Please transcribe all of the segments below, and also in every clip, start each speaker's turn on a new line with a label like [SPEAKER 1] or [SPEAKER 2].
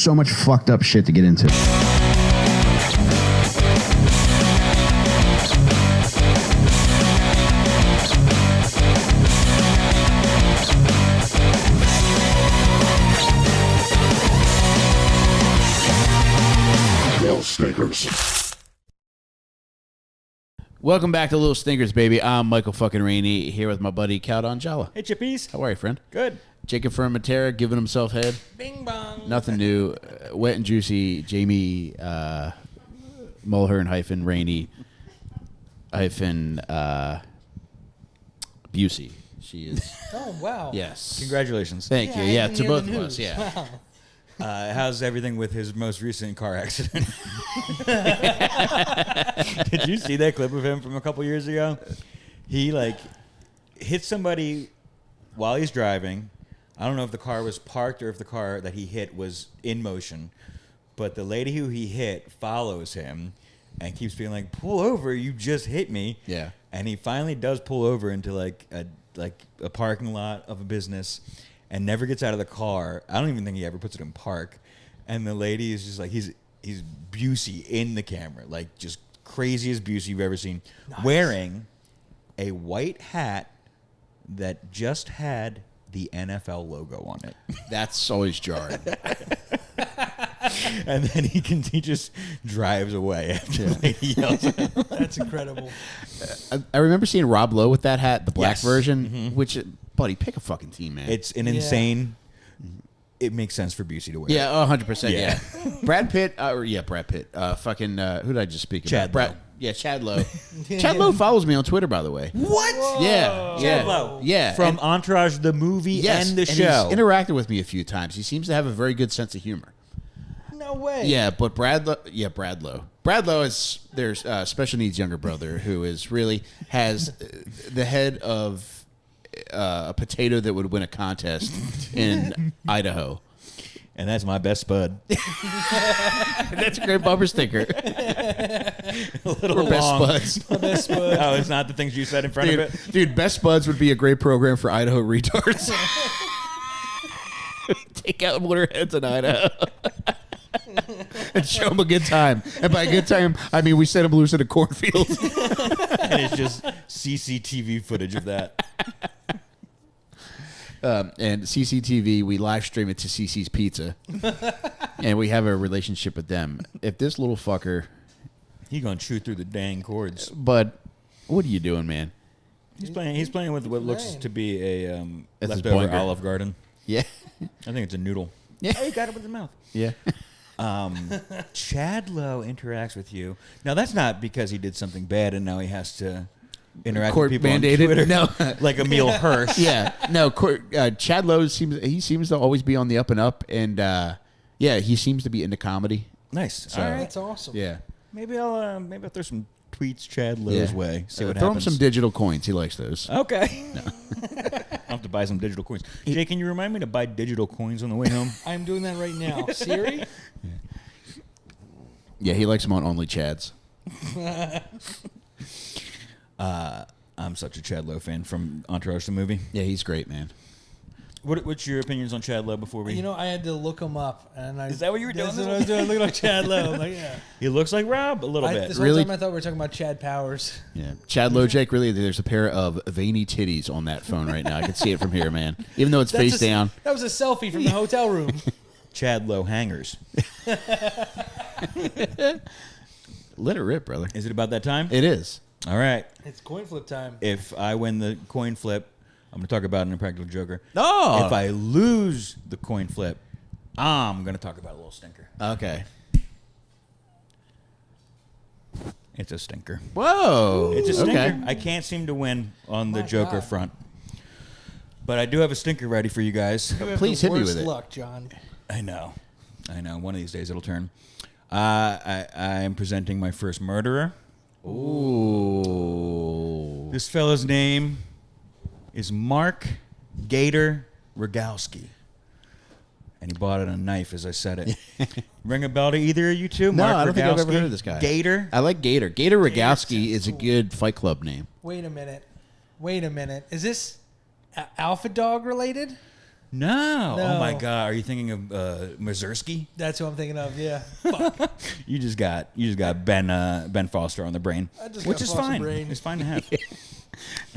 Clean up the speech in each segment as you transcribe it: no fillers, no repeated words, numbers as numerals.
[SPEAKER 1] so much fucked up shit to get into.
[SPEAKER 2] Welcome back to Little Stinkers, baby. I'm Michael fucking Rainey here with my buddy Cal DelCollo.
[SPEAKER 3] Hey, Chippies.
[SPEAKER 2] How are you, friend?
[SPEAKER 3] Good.
[SPEAKER 2] Jacob from Mattera giving himself head.
[SPEAKER 4] Bing bong.
[SPEAKER 2] Nothing new. Wet and juicy. Jamie Mulhern hyphen Rainey hyphen Busey. She is.
[SPEAKER 4] Oh wow.
[SPEAKER 2] Yes.
[SPEAKER 3] Congratulations.
[SPEAKER 2] Thank you.
[SPEAKER 4] I
[SPEAKER 2] Yeah,
[SPEAKER 4] didn't
[SPEAKER 2] to
[SPEAKER 4] hear
[SPEAKER 2] both
[SPEAKER 4] the
[SPEAKER 2] of
[SPEAKER 4] news.
[SPEAKER 2] us. Yeah.
[SPEAKER 4] Wow.
[SPEAKER 3] How's everything with his most recent car accident? Did you see that clip of him from a couple years ago? He hit somebody while he's driving. I don't know if the car was parked or if the car that he hit was in motion, but the lady who he hit follows him and keeps being like, "Pull over! You just hit me!"
[SPEAKER 2] Yeah.
[SPEAKER 3] And he finally does pull over into a parking lot of a business and never gets out of the car. I don't even think he ever puts it in park. And the lady is just like, he's Busey in the camera, like just craziest Busey you've ever seen, wearing a white hat that just had the NFL logo on it.
[SPEAKER 2] That's always jarring.
[SPEAKER 3] And then he just drives away after the lady yells at him.
[SPEAKER 4] That's incredible.
[SPEAKER 2] I remember seeing Rob Lowe with that hat, the black
[SPEAKER 3] Yes.
[SPEAKER 2] version,
[SPEAKER 3] Mm-hmm.
[SPEAKER 2] which, buddy, pick a fucking team, man.
[SPEAKER 3] It's an insane... It makes sense for Busey to wear.
[SPEAKER 2] Yeah, 100%.
[SPEAKER 3] Yeah.
[SPEAKER 2] Yeah. Brad Pitt. Brad Pitt. Who did I just speak
[SPEAKER 3] Chad
[SPEAKER 2] about?
[SPEAKER 3] Lowe.
[SPEAKER 2] Yeah, Chad Lowe. Chad Lowe follows me on Twitter, by the way.
[SPEAKER 3] What?
[SPEAKER 2] Yeah.
[SPEAKER 3] Chad Lowe.
[SPEAKER 2] Yeah.
[SPEAKER 3] From Entourage, the movie
[SPEAKER 2] Yes,
[SPEAKER 3] and the
[SPEAKER 2] and
[SPEAKER 3] show.
[SPEAKER 2] he's interacted with me a few times. He seems to have a very good sense of humor.
[SPEAKER 4] No way.
[SPEAKER 2] Yeah, but Brad Lowe. Brad Lowe is their special needs younger brother who is really has the head of a potato that would win a contest in Idaho.
[SPEAKER 3] And that's my best spud.
[SPEAKER 2] That's a great bumper sticker.
[SPEAKER 3] A little
[SPEAKER 2] Or best
[SPEAKER 3] long.
[SPEAKER 2] buds.
[SPEAKER 4] Best spud.
[SPEAKER 3] Oh, it's not the things you said in front of it?
[SPEAKER 2] Dude, Best Buds would be a great program for Idaho retards. Take out motorheads in Idaho. And show them a good time. And by a good time, I mean we set them loose in a cornfield.
[SPEAKER 3] And it's just CCTV footage of that.
[SPEAKER 2] And CCTV, we live stream it to CC's Pizza. And we have a relationship with them. If this little fucker...
[SPEAKER 3] He gonna chew through the dang cords.
[SPEAKER 2] Bud, what are you doing, man?
[SPEAKER 3] He's playing with what looks
[SPEAKER 4] Right.
[SPEAKER 3] to be a
[SPEAKER 2] That's his
[SPEAKER 3] leftover
[SPEAKER 2] boinker.
[SPEAKER 3] Olive Garden.
[SPEAKER 2] Yeah.
[SPEAKER 3] I think it's a noodle.
[SPEAKER 2] Yeah.
[SPEAKER 3] Oh, you got it with the mouth.
[SPEAKER 2] Yeah.
[SPEAKER 3] Chad Lowe interacts with you. Now that's not because he did something bad and now he has to interact
[SPEAKER 2] Court
[SPEAKER 3] with people
[SPEAKER 2] mandated?
[SPEAKER 3] on Twitter.
[SPEAKER 2] No.
[SPEAKER 3] Like Emil Hirsch.
[SPEAKER 2] Yeah. No, Chad Lowe seems to always be on the up and up. And, he seems to be into comedy.
[SPEAKER 3] Nice.
[SPEAKER 2] So-
[SPEAKER 3] All right.
[SPEAKER 4] That's awesome.
[SPEAKER 2] Yeah.
[SPEAKER 3] Maybe I'll throw some tweets Chad Lowe's way. See what
[SPEAKER 2] Throw
[SPEAKER 3] happens.
[SPEAKER 2] him some digital coins. He likes those.
[SPEAKER 3] Okay. I'll have to buy some digital coins. Jay, can you remind me to buy digital coins on the way home?
[SPEAKER 4] I'm doing that right now. Siri?
[SPEAKER 2] Yeah, he likes them on Only Chads.
[SPEAKER 3] I'm such a Chad Lowe fan from Entourage the movie.
[SPEAKER 2] Yeah, he's great, man.
[SPEAKER 3] What's your opinions on Chad Lowe before we...
[SPEAKER 4] You know, I had to look him up. And
[SPEAKER 3] Is that what you were doing
[SPEAKER 4] That's
[SPEAKER 3] this
[SPEAKER 4] what I was doing. Looking like Chad Lowe. I'm like, yeah.
[SPEAKER 3] He looks like Rob a little bit.
[SPEAKER 4] This whole
[SPEAKER 2] Really?
[SPEAKER 4] time I thought we were talking about Chad Powers.
[SPEAKER 2] Yeah, Chad Lowe, Jake. Really, there's a pair of veiny titties on that phone right now. I can see it from here, man. Even though it's face down.
[SPEAKER 4] That was a selfie from the hotel room.
[SPEAKER 3] Chad Lowe hangers.
[SPEAKER 2] Let it rip, brother.
[SPEAKER 3] Is it about that time?
[SPEAKER 2] It is.
[SPEAKER 3] All right.
[SPEAKER 4] It's coin flip time.
[SPEAKER 3] If I win the coin flip, I'm going to talk about an Impractical Joker.
[SPEAKER 2] Oh.
[SPEAKER 3] If I lose the coin flip, I'm going to talk about a little stinker.
[SPEAKER 2] Okay.
[SPEAKER 3] It's a stinker.
[SPEAKER 2] Whoa.
[SPEAKER 3] It's a stinker.
[SPEAKER 2] Okay.
[SPEAKER 3] I can't seem to win on the
[SPEAKER 4] My
[SPEAKER 3] Joker
[SPEAKER 4] God.
[SPEAKER 3] front. But I do have a stinker ready for you guys.
[SPEAKER 4] You have
[SPEAKER 2] Please
[SPEAKER 4] the
[SPEAKER 2] hit me
[SPEAKER 4] worst
[SPEAKER 2] with it.
[SPEAKER 4] luck, John.
[SPEAKER 3] I know. One of these days it'll turn. I am presenting my first murderer.
[SPEAKER 2] Ooh.
[SPEAKER 3] This fella's name is Mark Gator Rogowski. And he bought it on a knife as I said it. Ring a bell to either of you two?
[SPEAKER 2] No,
[SPEAKER 3] Mark
[SPEAKER 2] I don't think I've ever
[SPEAKER 3] Rogowski?
[SPEAKER 2] heard of this guy.
[SPEAKER 3] Gator?
[SPEAKER 2] I like Gator. Gator Rogowski is a good Fight Club name.
[SPEAKER 4] Wait a minute. Is this Alpha Dog related?
[SPEAKER 3] No.
[SPEAKER 4] No.
[SPEAKER 3] Oh my God. Are you thinking of Mazursky?
[SPEAKER 4] That's what I'm thinking of. Yeah.
[SPEAKER 3] You just got Ben Foster on the brain,
[SPEAKER 4] I just
[SPEAKER 3] which
[SPEAKER 4] got
[SPEAKER 3] is
[SPEAKER 4] Foster
[SPEAKER 3] fine.
[SPEAKER 4] brain.
[SPEAKER 3] It's fine to have.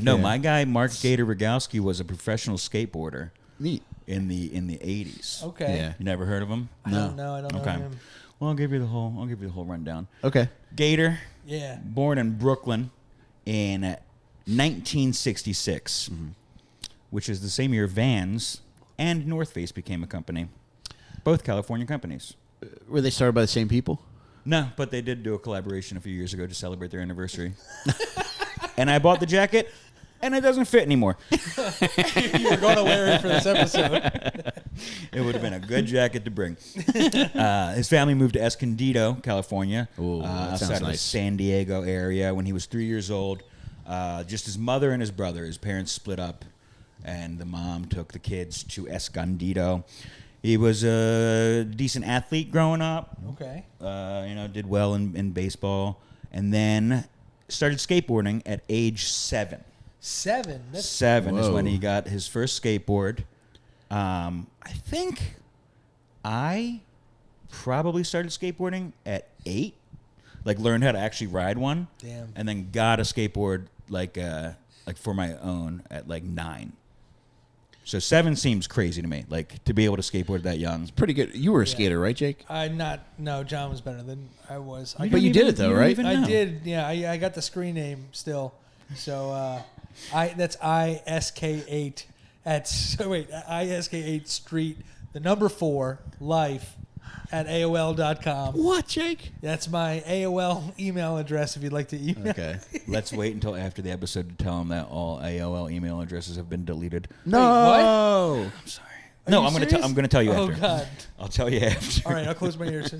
[SPEAKER 3] No,
[SPEAKER 2] Yeah.
[SPEAKER 3] my guy Mark Gator Rogowski was a professional skateboarder
[SPEAKER 2] Neat.
[SPEAKER 3] in the 80s.
[SPEAKER 4] Okay.
[SPEAKER 2] Yeah.
[SPEAKER 3] You never heard of him?
[SPEAKER 4] I don't know. I don't know
[SPEAKER 3] Okay.
[SPEAKER 4] him.
[SPEAKER 3] Well, I'll give you the whole rundown.
[SPEAKER 2] Okay.
[SPEAKER 3] Gator,
[SPEAKER 4] Yeah.
[SPEAKER 3] born in Brooklyn in 1966, which is the same year Vans and North Face became a company, both California companies.
[SPEAKER 2] Were they started by the same people?
[SPEAKER 3] No, but they did do a collaboration a few years ago to celebrate their anniversary. And I bought the jacket, and it doesn't fit anymore.
[SPEAKER 4] You were going to wear it for this episode.
[SPEAKER 3] It would have been a good jacket to bring. His family moved to Escondido, California,
[SPEAKER 2] Ooh, that sounds
[SPEAKER 3] outside of the
[SPEAKER 2] nice.
[SPEAKER 3] San Diego area when he was 3 years old. Just his mother and his brother. His parents split up, and the mom took the kids to Escondido. He was a decent athlete growing up.
[SPEAKER 4] Okay.
[SPEAKER 3] Did well in baseball, and then started skateboarding at age 7.
[SPEAKER 4] 7. That's
[SPEAKER 3] 7 is
[SPEAKER 2] Whoa.
[SPEAKER 3] when he got his first skateboard. I think I probably started skateboarding at 8, like learned how to actually ride one.
[SPEAKER 4] Damn.
[SPEAKER 3] And then got a skateboard like for my own at like 9. So 7 seems crazy to me, like to be able to skateboard that young.
[SPEAKER 2] Pretty good. You were a
[SPEAKER 4] Yeah.
[SPEAKER 2] skater, right, Jake?
[SPEAKER 4] No, John was better than I was.
[SPEAKER 2] But you did it though, right?
[SPEAKER 4] I did. Yeah, I got the screen name still. So that's ISK8 ISK8 Street, the number 4 life at AOL.com.
[SPEAKER 2] What, Jake?
[SPEAKER 4] That's my AOL email address if you'd like to email.
[SPEAKER 2] Okay.
[SPEAKER 3] Let's wait until after the episode to tell him that all AOL email addresses have been deleted.
[SPEAKER 2] No.
[SPEAKER 3] I'm sorry.
[SPEAKER 4] Are
[SPEAKER 3] No,
[SPEAKER 4] you
[SPEAKER 3] I'm gonna
[SPEAKER 4] serious?
[SPEAKER 3] I'm gonna tell you
[SPEAKER 4] Oh
[SPEAKER 3] after.
[SPEAKER 4] God!
[SPEAKER 3] I'll tell you after.
[SPEAKER 4] All right, I'll close my ears.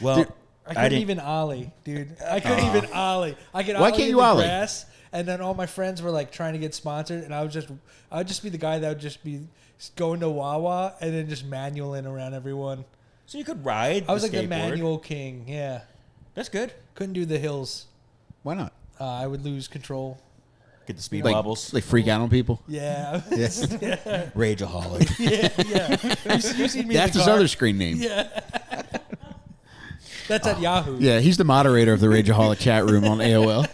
[SPEAKER 3] Well,
[SPEAKER 2] Dude,
[SPEAKER 4] I couldn't
[SPEAKER 3] didn't-
[SPEAKER 4] even ollie, dude. I couldn't even ollie. I could
[SPEAKER 2] Why
[SPEAKER 4] ollie
[SPEAKER 2] can't
[SPEAKER 4] in
[SPEAKER 2] you
[SPEAKER 4] the
[SPEAKER 2] ollie?
[SPEAKER 4] grass, and then all my friends were like trying to get sponsored, and I would just be the guy that would just be going to Wawa and then just manualing around everyone.
[SPEAKER 3] so you could ride.
[SPEAKER 4] I was like the
[SPEAKER 3] skateboard.
[SPEAKER 4] manual king. Yeah,
[SPEAKER 3] That's good.
[SPEAKER 4] couldn't do the hills.
[SPEAKER 2] Why not?
[SPEAKER 4] I would lose control.
[SPEAKER 3] Get the speed
[SPEAKER 2] Like,
[SPEAKER 3] wobbles.
[SPEAKER 2] like freak out on people.
[SPEAKER 4] Yeah,
[SPEAKER 3] Rageaholic.
[SPEAKER 4] yeah. You've seen me in
[SPEAKER 2] That's
[SPEAKER 4] the
[SPEAKER 2] his
[SPEAKER 4] car.
[SPEAKER 2] other screen name.
[SPEAKER 4] Yeah, that's at Yahoo.
[SPEAKER 2] Yeah, he's the moderator of the Rageaholic chat room on AOL.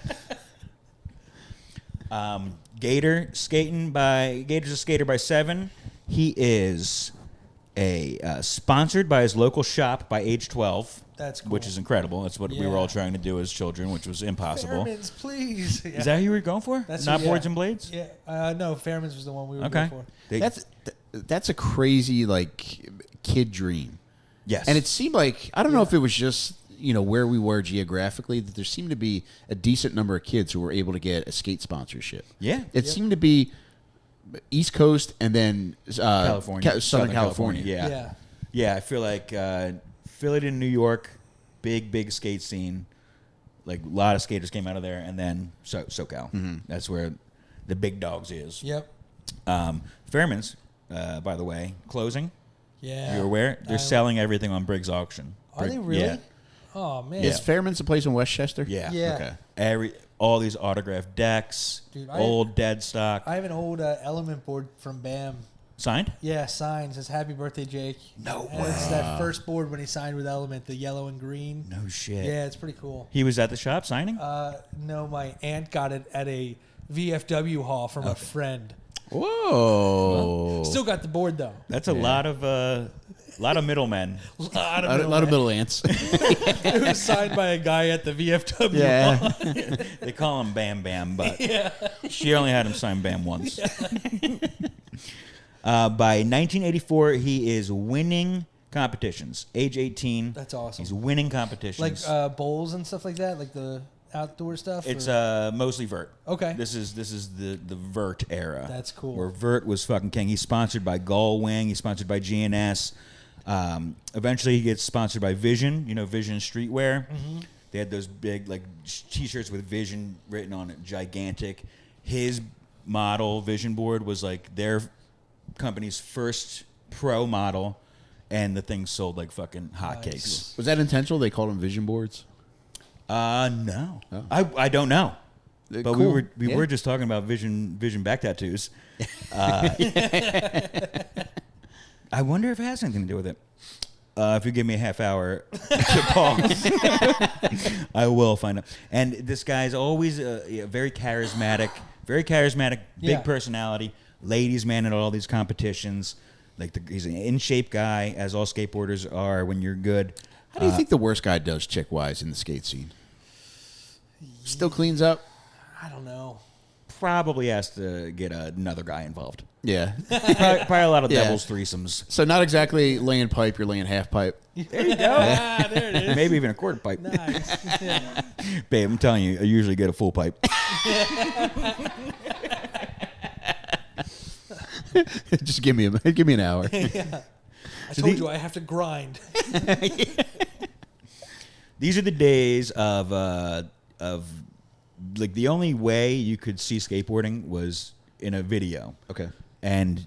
[SPEAKER 3] Gator's a skater by 7. He is sponsored by his local shop by age 12.
[SPEAKER 4] That's cool.
[SPEAKER 3] Which is incredible. That's what we were
[SPEAKER 4] Yeah.
[SPEAKER 3] all trying to do as children, which was impossible.
[SPEAKER 4] Fairman's, please. Yeah.
[SPEAKER 3] Is that who you were going for?
[SPEAKER 4] That's
[SPEAKER 3] Not
[SPEAKER 4] who-
[SPEAKER 3] boards
[SPEAKER 4] yeah.
[SPEAKER 3] and blades?
[SPEAKER 4] Yeah, no, Fairman's was the one we were
[SPEAKER 3] Okay.
[SPEAKER 4] going for.
[SPEAKER 2] That's a crazy like kid dream.
[SPEAKER 3] Yes.
[SPEAKER 2] And it seemed like I don't know if it was just where we were geographically that there seemed to be a decent number of kids who were able to get a skate sponsorship.
[SPEAKER 3] Yeah.
[SPEAKER 2] It seemed to be East Coast and then
[SPEAKER 3] California.
[SPEAKER 2] Southern California.
[SPEAKER 3] Yeah.
[SPEAKER 4] Yeah.
[SPEAKER 3] Yeah, I feel like Philly to New York, big skate scene. Like a lot of skaters came out of there, and then SoCal. That's where the big dogs is.
[SPEAKER 4] Yep.
[SPEAKER 3] Fairman's, by the way, closing.
[SPEAKER 4] Yeah.
[SPEAKER 3] You're aware? They're selling everything on Briggs Auction.
[SPEAKER 4] Are they really?
[SPEAKER 3] Yeah.
[SPEAKER 4] Oh man.
[SPEAKER 2] Is Fairman's a place in Westchester?
[SPEAKER 3] Yeah.
[SPEAKER 4] Yeah.
[SPEAKER 2] Okay.
[SPEAKER 3] All these autographed decks,
[SPEAKER 4] Dude,
[SPEAKER 3] old dead stock.
[SPEAKER 4] I have an old Element board from BAM.
[SPEAKER 3] Signed?
[SPEAKER 4] Yeah, signed. Says "Happy Birthday, Jake."
[SPEAKER 3] No
[SPEAKER 4] And it's that first board when he signed with Element, the yellow and green.
[SPEAKER 3] No shit.
[SPEAKER 4] Yeah, it's pretty cool.
[SPEAKER 3] He was at the shop signing?
[SPEAKER 4] No, my aunt got it at a VFW hall from a friend.
[SPEAKER 2] Whoa.
[SPEAKER 4] Still got the board though.
[SPEAKER 3] That's a lot of middlemen.
[SPEAKER 4] A lot of
[SPEAKER 2] a lot of middle ants.
[SPEAKER 4] It was signed by a guy at the VFW hall.
[SPEAKER 2] yeah.
[SPEAKER 3] They call him Bam Bam, but she only had him sign Bam once. By 1984, he is winning competitions. Age 18.
[SPEAKER 4] That's awesome.
[SPEAKER 3] He's winning competitions.
[SPEAKER 4] Like bowls and stuff like that, like the outdoor stuff.
[SPEAKER 3] It's
[SPEAKER 4] or-
[SPEAKER 3] mostly vert.
[SPEAKER 4] Okay.
[SPEAKER 3] This is the vert era.
[SPEAKER 4] That's cool.
[SPEAKER 3] Where vert was fucking king. He's sponsored by Gullwing. He's sponsored by GNS. Eventually, he gets sponsored by Vision. Vision Streetwear.
[SPEAKER 4] Mm-hmm.
[SPEAKER 3] They had those big like T-shirts with Vision written on it, gigantic. His model Vision board was like their company's first pro model, and the thing sold like fucking hotcakes.
[SPEAKER 4] Nice.
[SPEAKER 2] Was that intentional? They called them vision boards.
[SPEAKER 3] No,
[SPEAKER 2] Oh.
[SPEAKER 3] I don't know. But
[SPEAKER 2] Cool.
[SPEAKER 3] we were just talking about vision back tattoos. I wonder if it has anything to do with it. If you give me a half hour to pause, I will find out. And this guy's always very charismatic, big personality, ladies' man at all these competitions. He's an in shape guy, as all skateboarders are when you're good.
[SPEAKER 2] How do you think the worst guy does chick wise in the skate scene? Still cleans up.
[SPEAKER 4] I don't know.
[SPEAKER 3] Probably has to get another guy involved.
[SPEAKER 2] Yeah.
[SPEAKER 3] Probably a lot of
[SPEAKER 2] Yeah.
[SPEAKER 3] doubles, threesomes.
[SPEAKER 2] So not exactly laying pipe. You're laying half pipe.
[SPEAKER 3] There you go.
[SPEAKER 4] There it is.
[SPEAKER 3] Maybe even a quarter pipe.
[SPEAKER 4] Nice. Yeah.
[SPEAKER 3] Babe, I'm telling you, I usually get a full pipe.
[SPEAKER 2] Just give me an hour.
[SPEAKER 4] I told you I have to grind.
[SPEAKER 3] These are the days of like the only way you could see skateboarding was in a video.
[SPEAKER 2] Okay.
[SPEAKER 3] And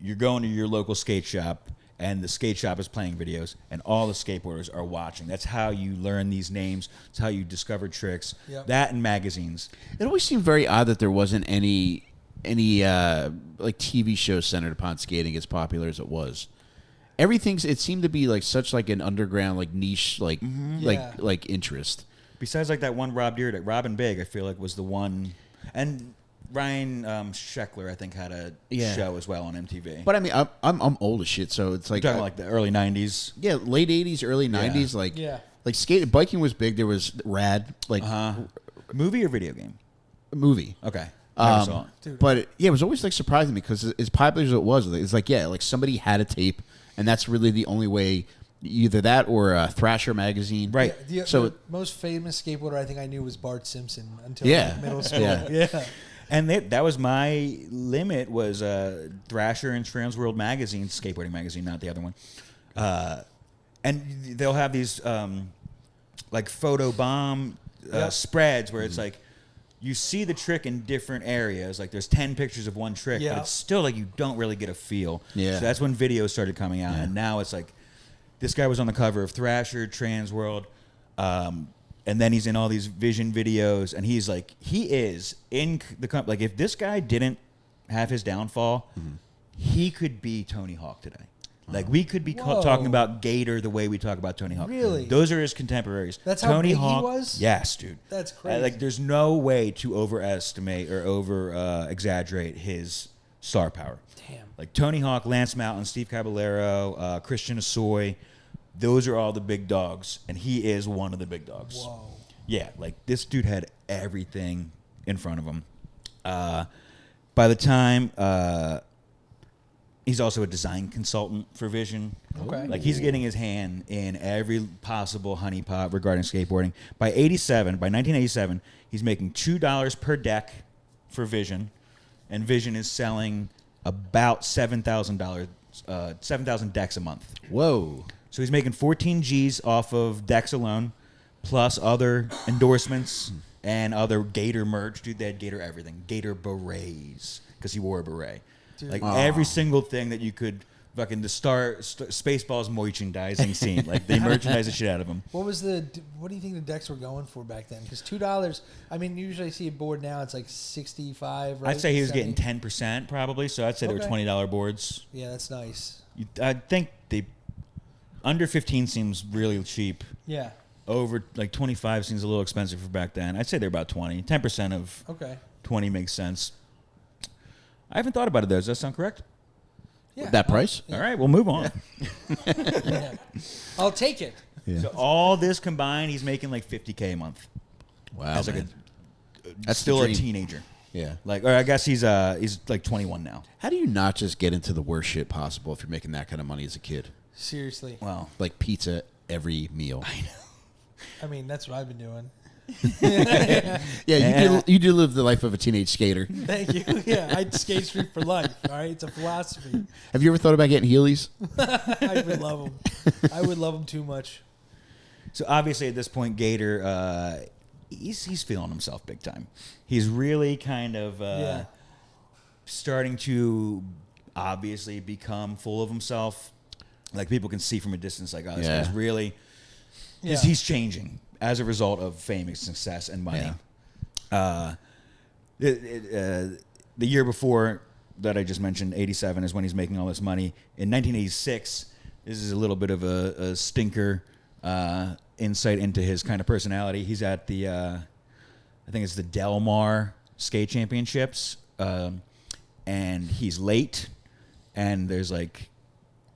[SPEAKER 3] you're going to your local skate shop, and the skate shop is playing videos, and all the skateboarders are watching. That's how you learn these names. That's how you discover tricks.
[SPEAKER 4] Yep.
[SPEAKER 3] That and magazines.
[SPEAKER 2] It always seemed very odd that there wasn't any like TV shows centered upon skating as popular as it was. It seemed to be like such like an underground like niche like
[SPEAKER 4] Yeah.
[SPEAKER 2] like interest.
[SPEAKER 3] Besides like that one Rob Dyrdek, Robin Big, I feel like was the one, and Ryan Sheckler I think had a show as well on MTV.
[SPEAKER 2] But I mean, I'm old as shit, so it's like
[SPEAKER 3] You're talking like the early '90s.
[SPEAKER 2] yeah, late '80s, early '90s, like
[SPEAKER 4] Yeah.
[SPEAKER 2] like biking was big. There was Rad, like
[SPEAKER 3] Movie or video game?
[SPEAKER 2] movie.
[SPEAKER 3] Okay, never saw it.
[SPEAKER 4] Dude.
[SPEAKER 2] But it was always like surprising me because as popular as it was, it's like like somebody had a tape, and that's really the only way. Either that or Thrasher magazine,
[SPEAKER 3] Right.
[SPEAKER 4] The most famous skateboarder I think I knew was Bart Simpson until
[SPEAKER 2] Yeah.
[SPEAKER 4] middle school.
[SPEAKER 2] Yeah.
[SPEAKER 4] Yeah.
[SPEAKER 3] And that was my limit was Thrasher and Transworld magazine, skateboarding magazine, not the other one. And they'll have these like photo bomb spreads where it's like you see the trick in different areas. Like there's 10 pictures of one trick,
[SPEAKER 4] Yeah.
[SPEAKER 3] but it's still like you don't really get a feel.
[SPEAKER 2] Yeah.
[SPEAKER 3] So that's when videos started coming out, and now it's like this guy was on the cover of Thrasher, Transworld. And then he's in all these vision videos, and he is in the company. Like if this guy didn't have his downfall, he could be Tony Hawk today. Like we could be
[SPEAKER 4] Whoa.
[SPEAKER 3] talking about Gator the way we talk about Tony Hawk.
[SPEAKER 4] Really?
[SPEAKER 3] Those are his contemporaries.
[SPEAKER 4] That's how
[SPEAKER 3] Tony
[SPEAKER 4] big he
[SPEAKER 3] Hawk
[SPEAKER 4] was?
[SPEAKER 3] Yes, dude.
[SPEAKER 4] That's crazy.
[SPEAKER 3] Like there's no way to overestimate or over exaggerate his star power.
[SPEAKER 4] Damn.
[SPEAKER 3] Like Tony Hawk, Lance Mountain, Steve Caballero, Christian Asoy, those are all the big dogs, and he is one of the big dogs.
[SPEAKER 4] Whoa.
[SPEAKER 3] Yeah, like this dude had everything in front of him. By the time he's also a design consultant for Vision.
[SPEAKER 4] Okay.
[SPEAKER 3] Like he's getting his hand in every possible honeypot regarding skateboarding. By 1987, he's making $2 per deck for Vision, and Vision is selling about $7,000, 7,000 decks a month.
[SPEAKER 2] Whoa.
[SPEAKER 3] So he's making 14 G's off of decks alone, plus other endorsements and other Gator merch. Dude, they had Gator everything. Gator berets, because he wore a beret.
[SPEAKER 4] Dude.
[SPEAKER 3] Like every single thing that you could fucking the Spaceballs merchandising scene. Like they merchandise the shit out of him.
[SPEAKER 4] What do you think the decks were going for back then? Because $2, I mean, usually I see a board now, it's like 65, right?
[SPEAKER 3] I'd say he was
[SPEAKER 4] 70?
[SPEAKER 3] getting 10% probably. So I'd say they were
[SPEAKER 4] Okay.
[SPEAKER 3] $20 boards.
[SPEAKER 4] Yeah, that's nice.
[SPEAKER 3] I think they under 15 seems really cheap.
[SPEAKER 4] Yeah.
[SPEAKER 3] Over like 25 seems a little expensive for back then. I'd say they're about 20. 10% of
[SPEAKER 4] Okay.
[SPEAKER 3] 20 makes sense. I haven't thought about it though. Does that sound correct?
[SPEAKER 4] Yeah.
[SPEAKER 2] That price?
[SPEAKER 3] All right, we'll move on.
[SPEAKER 4] Yeah. I'll take it.
[SPEAKER 2] Yeah.
[SPEAKER 3] So all this combined, he's making like $50K a month.
[SPEAKER 2] Wow.
[SPEAKER 3] As like
[SPEAKER 2] man.
[SPEAKER 3] That's
[SPEAKER 2] the
[SPEAKER 3] still a
[SPEAKER 2] dream.
[SPEAKER 3] teenager.
[SPEAKER 2] Yeah.
[SPEAKER 3] Like, or I guess he's like 21 now.
[SPEAKER 2] How do you not just get into the worst shit possible if you're making that kind of money as a kid?
[SPEAKER 4] Seriously.
[SPEAKER 3] Well,
[SPEAKER 2] Like pizza every meal.
[SPEAKER 4] I mean, that's what I've been doing.
[SPEAKER 2] Yeah, you do live the life of a teenage skater.
[SPEAKER 4] Thank you. Yeah, I'd skate street for life. All right, it's a philosophy.
[SPEAKER 2] Have you ever thought about getting Heelys?
[SPEAKER 4] I would love them. I would love them too much.
[SPEAKER 3] so obviously at this point, Gator, he's feeling himself big time. He's really kind of
[SPEAKER 4] Yeah.
[SPEAKER 3] starting to obviously become full of himself. Like people can see from a distance, like, oh, this
[SPEAKER 2] Yeah.
[SPEAKER 3] guy's really,
[SPEAKER 4] Yeah.
[SPEAKER 3] he's changing as a result of fame and success and money.
[SPEAKER 2] Yeah.
[SPEAKER 3] The year before that I just mentioned, 87, is when he's making all this money. In 1986, this is a little bit of a stinker insight into his kind of personality. He's at the, I think it's the Del Mar Skate Championships, and he's late, and there's like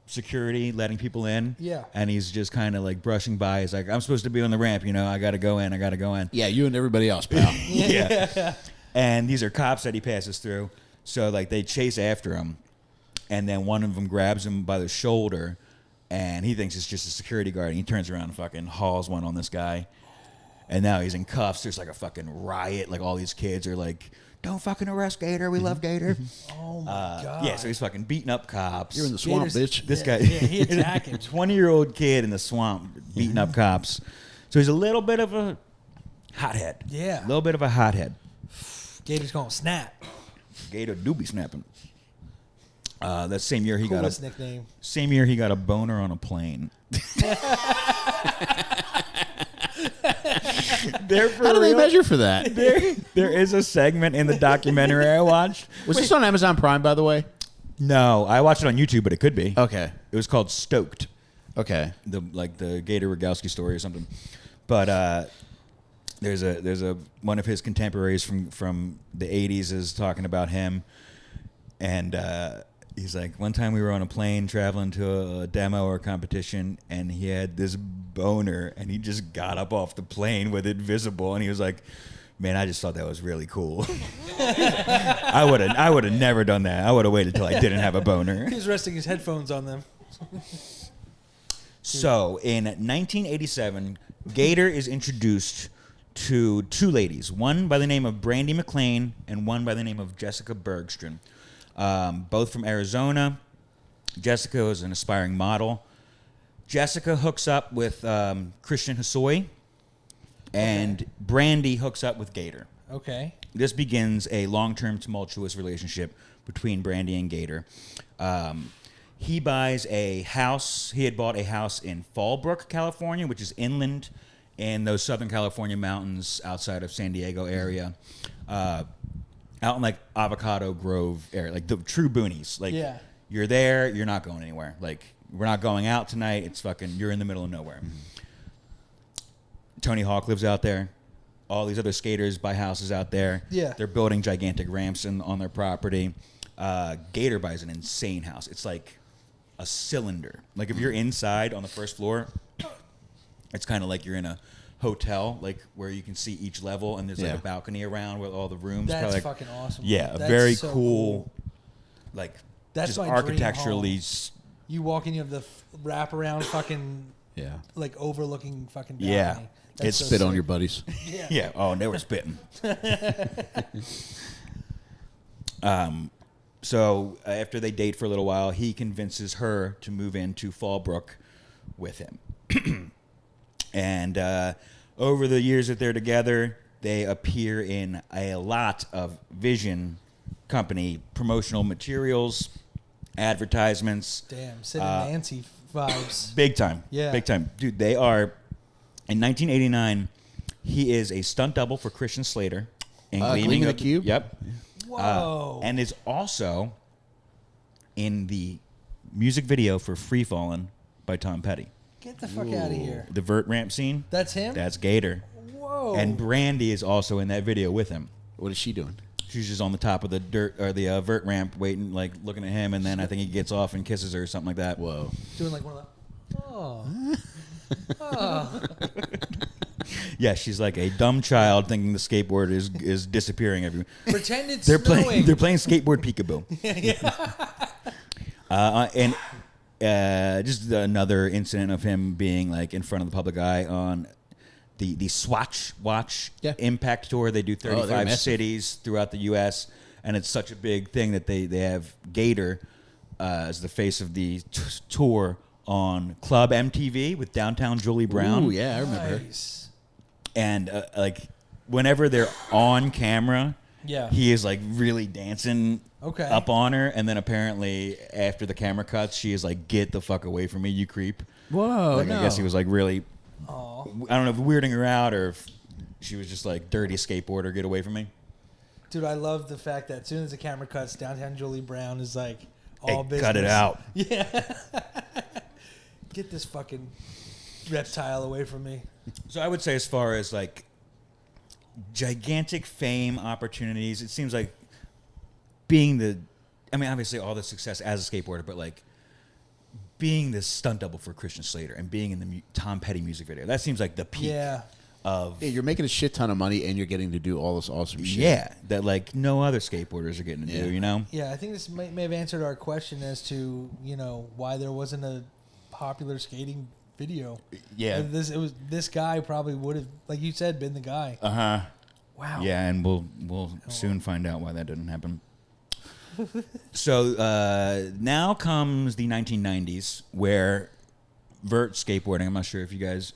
[SPEAKER 3] security letting people in.
[SPEAKER 4] Yeah.
[SPEAKER 3] And he's just kind of like brushing by. He's like, I'm supposed to be on the ramp, you know, I got to go in.
[SPEAKER 2] Yeah, you and everybody else, pal.
[SPEAKER 3] Yeah. And these are cops that he passes through. So like they chase after him, and then one of them grabs him by the shoulder, and he thinks it's just a security guard, and he turns around and fucking hauls one on this guy. And now he's in cuffs. There's like a fucking riot. Like all these kids are like, don't fucking arrest Gator. We love Gator.
[SPEAKER 4] Oh my god.
[SPEAKER 3] Yeah, so he's fucking beating up cops.
[SPEAKER 2] You're in the swamp, bitch.
[SPEAKER 3] This guy,
[SPEAKER 4] he attacking.
[SPEAKER 3] 20-year-old kid in the swamp beating up cops. So he's a little bit of a hothead.
[SPEAKER 4] Yeah.
[SPEAKER 3] A little bit of a hothead.
[SPEAKER 4] Gator's gonna snap.
[SPEAKER 3] Gator do be snapping. That same year he
[SPEAKER 4] Coolest
[SPEAKER 3] got
[SPEAKER 4] nickname.
[SPEAKER 3] Same year he got a boner on a plane.
[SPEAKER 2] How do they measure for that?
[SPEAKER 3] There is a segment in the documentary I watched.
[SPEAKER 2] Was this on Amazon Prime, by the way?
[SPEAKER 3] No, I watched it on YouTube, but it could be.
[SPEAKER 2] Okay.
[SPEAKER 3] It was called Stoked.
[SPEAKER 2] Okay.
[SPEAKER 3] The Gator Rogowski story or something. But there's a one of his contemporaries from the 80s is talking about him, and he's like, one time we were on a plane traveling to a demo or a competition, and he had this boner, and he just got up off the plane with it visible, and he was like, man, I just thought that was really cool. I would have never done that. I would have waited till I didn't have a boner.
[SPEAKER 4] He was resting his headphones on them.
[SPEAKER 3] So in 1987, Gator is introduced to two ladies, one by the name of Brandy McLean and one by the name of Jessica Bergstrom, both from Arizona. Jessica is an aspiring model. Jessica hooks up with Christian Hosoi, and Brandy hooks up with Gator.
[SPEAKER 4] Okay.
[SPEAKER 3] This begins a long-term tumultuous relationship between Brandy and Gator. He buys a house. He had bought a house in Fallbrook, California, which is inland in those Southern California mountains outside of San Diego area. Out in like Avocado Grove area, like the true boonies. Like,
[SPEAKER 4] yeah.
[SPEAKER 3] You're there, you're not going anywhere. Like, we're not going out tonight. It's fucking, you're in the middle of nowhere. Mm-hmm. Tony Hawk lives out there. All these other skaters buy houses out there.
[SPEAKER 4] Yeah.
[SPEAKER 3] They're building gigantic ramps on their property. Gator buys an insane house. It's like a cylinder. Like if you're inside on the first floor, it's kind of like you're in a hotel, like where you can see each level, and there's like a balcony around with all the rooms.
[SPEAKER 4] That's
[SPEAKER 3] like,
[SPEAKER 4] fucking awesome.
[SPEAKER 3] Yeah,
[SPEAKER 4] That's
[SPEAKER 3] a very
[SPEAKER 4] so
[SPEAKER 3] cool, like
[SPEAKER 4] that's
[SPEAKER 3] just
[SPEAKER 4] my
[SPEAKER 3] architecturally.
[SPEAKER 4] You walk in, you have the wraparound fucking like overlooking fucking balcony.
[SPEAKER 3] Yeah.
[SPEAKER 4] That's
[SPEAKER 3] It's
[SPEAKER 4] so
[SPEAKER 2] Spit on
[SPEAKER 4] sick.
[SPEAKER 2] your buddies.
[SPEAKER 4] Yeah.
[SPEAKER 3] Yeah. Oh, and they were spitting. So after they date for a little while, he convinces her to move into Fallbrook with him. And over the years that they're together, they appear in a lot of Vision Company promotional materials, advertisements.
[SPEAKER 4] Damn, Sid and Nancy vibes.
[SPEAKER 3] Big time.
[SPEAKER 4] Yeah.
[SPEAKER 3] Big time. Dude, they are... In 1989, he is a stunt double for Christian Slater. In
[SPEAKER 2] Gleaming the Cube?
[SPEAKER 3] Yep.
[SPEAKER 4] Whoa.
[SPEAKER 3] And is also in the music video for Free Fallin' by Tom Petty.
[SPEAKER 4] Get the fuck out of here.
[SPEAKER 3] The vert ramp scene.
[SPEAKER 4] That's him?
[SPEAKER 3] That's Gator.
[SPEAKER 4] Whoa.
[SPEAKER 3] And Brandy is also in that video with him.
[SPEAKER 2] What is she doing?
[SPEAKER 3] She's just on the top of the dirt or the vert ramp, waiting, like looking at him, and then I think he gets off and kisses her or something like that.
[SPEAKER 2] Whoa.
[SPEAKER 4] Doing like one of the... Oh. Oh.
[SPEAKER 3] Yeah, she's like a dumb child thinking the skateboard is disappearing everywhere.
[SPEAKER 4] Pretend it's
[SPEAKER 3] They're
[SPEAKER 4] snowing.
[SPEAKER 3] playing skateboard peekaboo. And just another incident of him being like in front of the public eye on the Swatch Watch Impact Tour. They do 35 cities throughout the U.S. and it's such a big thing that they have Gator as the face of the tour on Club MTV with Downtown Julie Brown.
[SPEAKER 2] Ooh, yeah, I remember.
[SPEAKER 4] Nice.
[SPEAKER 3] And like whenever they're on camera,
[SPEAKER 4] Yeah.
[SPEAKER 3] he is like really dancing up on her, and then apparently after the camera cuts, she is like, "Get the fuck away from me, you creep!"
[SPEAKER 2] Whoa,
[SPEAKER 3] Like, I guess he was like really, I don't know if weirding her out or if She was just like, dirty skateboarder, get away from me.
[SPEAKER 4] Dude, I love the fact that as soon as the camera cuts, downtown Julie Brown is like all
[SPEAKER 3] Hey,
[SPEAKER 4] business.
[SPEAKER 3] cut it out.
[SPEAKER 4] Yeah. Get this fucking reptile away from me.
[SPEAKER 3] So I would say, as far as like gigantic fame opportunities, it seems like being the, I mean, obviously all the success as a skateboarder, but like being the stunt double for Christian Slater and being in the Tom Petty music video, that seems like the peak of.
[SPEAKER 2] Yeah, you're making a shit ton of money and you're getting to do all this awesome shit.
[SPEAKER 3] Yeah, that like no other skateboarders are getting to do, you know?
[SPEAKER 4] Yeah, I think this may have answered our question as to, you know, why there wasn't a popular skating video.
[SPEAKER 3] Yeah.
[SPEAKER 4] This guy probably would have, like you said, been the guy.
[SPEAKER 3] Uh-huh.
[SPEAKER 4] Wow.
[SPEAKER 3] Yeah, and we'll soon find out why that didn't happen. So now comes the 1990s, where vert skateboarding. I'm not sure if you guys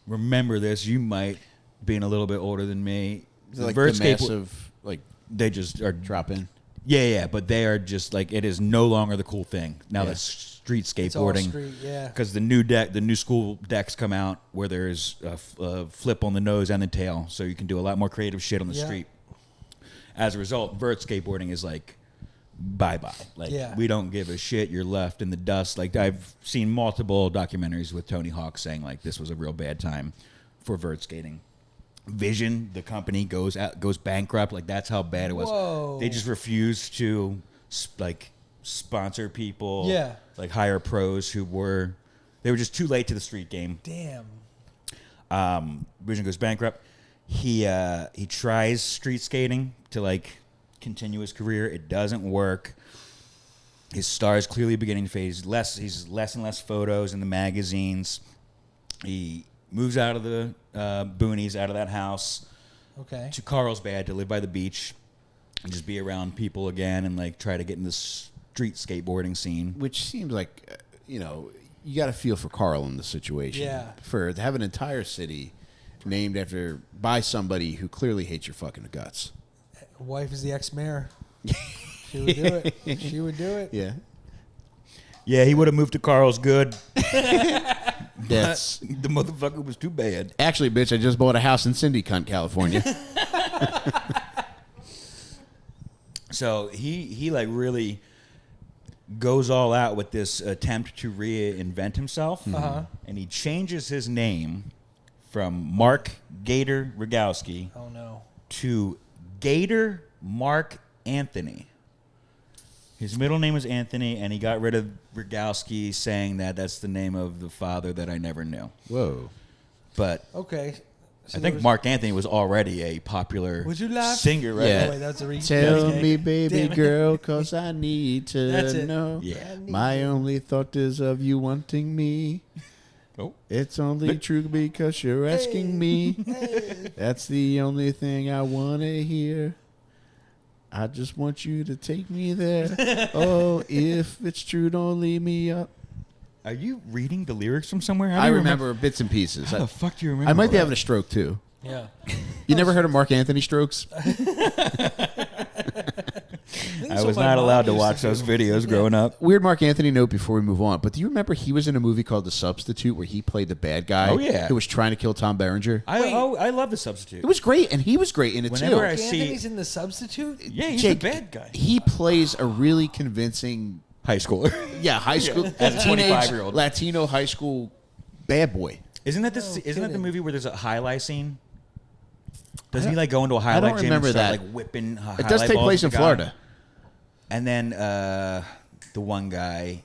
[SPEAKER 3] remember this. You might, being a little bit older than me.
[SPEAKER 2] Like the massive, like
[SPEAKER 3] they just are
[SPEAKER 2] drop in.
[SPEAKER 3] Yeah, but they are just like, it is no longer the cool thing now. That's street skateboarding.
[SPEAKER 4] It's all street, yeah.
[SPEAKER 3] Because the new school decks come out where there's a flip on the nose and the tail, so you can do a lot more creative shit on the street. As a result, vert skateboarding is like, bye-bye. Like, we don't give a shit. You're left in the dust. Like, I've seen multiple documentaries with Tony Hawk saying, like, this was a real bad time for vert skating. Vision, the company, goes bankrupt. Like, that's how bad it was.
[SPEAKER 4] Whoa.
[SPEAKER 3] They just refused to, like, sponsor people.
[SPEAKER 4] Yeah.
[SPEAKER 3] Like, hire pros they were just too late to the street game.
[SPEAKER 4] Damn.
[SPEAKER 3] Vision goes bankrupt. He tries street skating to, like, continue his career. It doesn't work. His star is clearly beginning to fade. He's less and less photos in the magazines. He moves out of the boonies, out of that house, to Carlsbad to live by the beach and just be around people again and like try to get in the street skateboarding scene.
[SPEAKER 2] Which seems like, you know, you got to feel for Carl in the situation.
[SPEAKER 4] Yeah.
[SPEAKER 2] For to have an entire city named by somebody who clearly hates your fucking guts.
[SPEAKER 4] Wife is the ex-mayor. She would do it. She would do it.
[SPEAKER 2] Yeah.
[SPEAKER 3] Yeah, he would have moved to Carlsbad.
[SPEAKER 2] That's
[SPEAKER 3] The motherfucker was too bad.
[SPEAKER 2] actually, bitch. I just bought a house in Cindy Cunt, California.
[SPEAKER 3] So he like really goes all out with this attempt to reinvent himself, and he changes his name from Mark Gator Rogowski
[SPEAKER 4] Oh no.
[SPEAKER 3] to Gator Mark Anthony. His middle name was Anthony, and he got rid of Rogowski, saying that that's the name of the father that I never knew.
[SPEAKER 2] Whoa.
[SPEAKER 3] But
[SPEAKER 4] Okay. So
[SPEAKER 3] I think Mark Anthony was already a popular
[SPEAKER 4] Would you laugh?
[SPEAKER 3] singer, right?
[SPEAKER 2] Yeah.
[SPEAKER 4] Oh, wait, that's a
[SPEAKER 2] Tell
[SPEAKER 4] okay.
[SPEAKER 2] me, baby
[SPEAKER 4] Damn it.
[SPEAKER 2] girl, 'cause I need
[SPEAKER 4] That's
[SPEAKER 2] to
[SPEAKER 4] it.
[SPEAKER 2] know.
[SPEAKER 3] Yeah.
[SPEAKER 2] My only thought is of you wanting me.
[SPEAKER 3] Oh.
[SPEAKER 2] It's only true because you're asking me. That's the only thing I want to hear. I just want you to take me there. Oh, if it's true, don't leave me up.
[SPEAKER 3] Are you reading the lyrics from somewhere? How do
[SPEAKER 2] I
[SPEAKER 3] you
[SPEAKER 2] remember bits and pieces.
[SPEAKER 3] How the fuck do you remember?
[SPEAKER 2] I might be
[SPEAKER 3] that?
[SPEAKER 2] having a stroke, too.
[SPEAKER 4] Yeah.
[SPEAKER 2] You never heard of Mark Anthony strokes?
[SPEAKER 3] I was not allowed to watch those videos growing up.
[SPEAKER 2] Weird Mark Anthony note before we move on, but do you remember he was in a movie called The Substitute where he played the bad guy
[SPEAKER 3] Oh, yeah.
[SPEAKER 2] who was trying to kill Tom Berenger?
[SPEAKER 3] I love The Substitute.
[SPEAKER 2] It was great, and he was great in it,
[SPEAKER 3] Whenever
[SPEAKER 2] too.
[SPEAKER 3] I see-
[SPEAKER 4] Anthony's in The Substitute?
[SPEAKER 3] Yeah, he's
[SPEAKER 2] Jake,
[SPEAKER 3] a bad guy.
[SPEAKER 2] He plays a really convincing,
[SPEAKER 3] High schooler.
[SPEAKER 2] high school,
[SPEAKER 3] As a
[SPEAKER 2] teenage
[SPEAKER 3] 25-year-old.
[SPEAKER 2] Latino high school bad boy.
[SPEAKER 3] Isn't that the
[SPEAKER 4] kidding.
[SPEAKER 3] movie where there's a highlight scene? Doesn't he like go into a highlight
[SPEAKER 2] don't
[SPEAKER 3] gym
[SPEAKER 2] remember
[SPEAKER 3] and start
[SPEAKER 2] that.
[SPEAKER 3] like whipping?
[SPEAKER 2] It does take place in Florida.
[SPEAKER 3] And then the one guy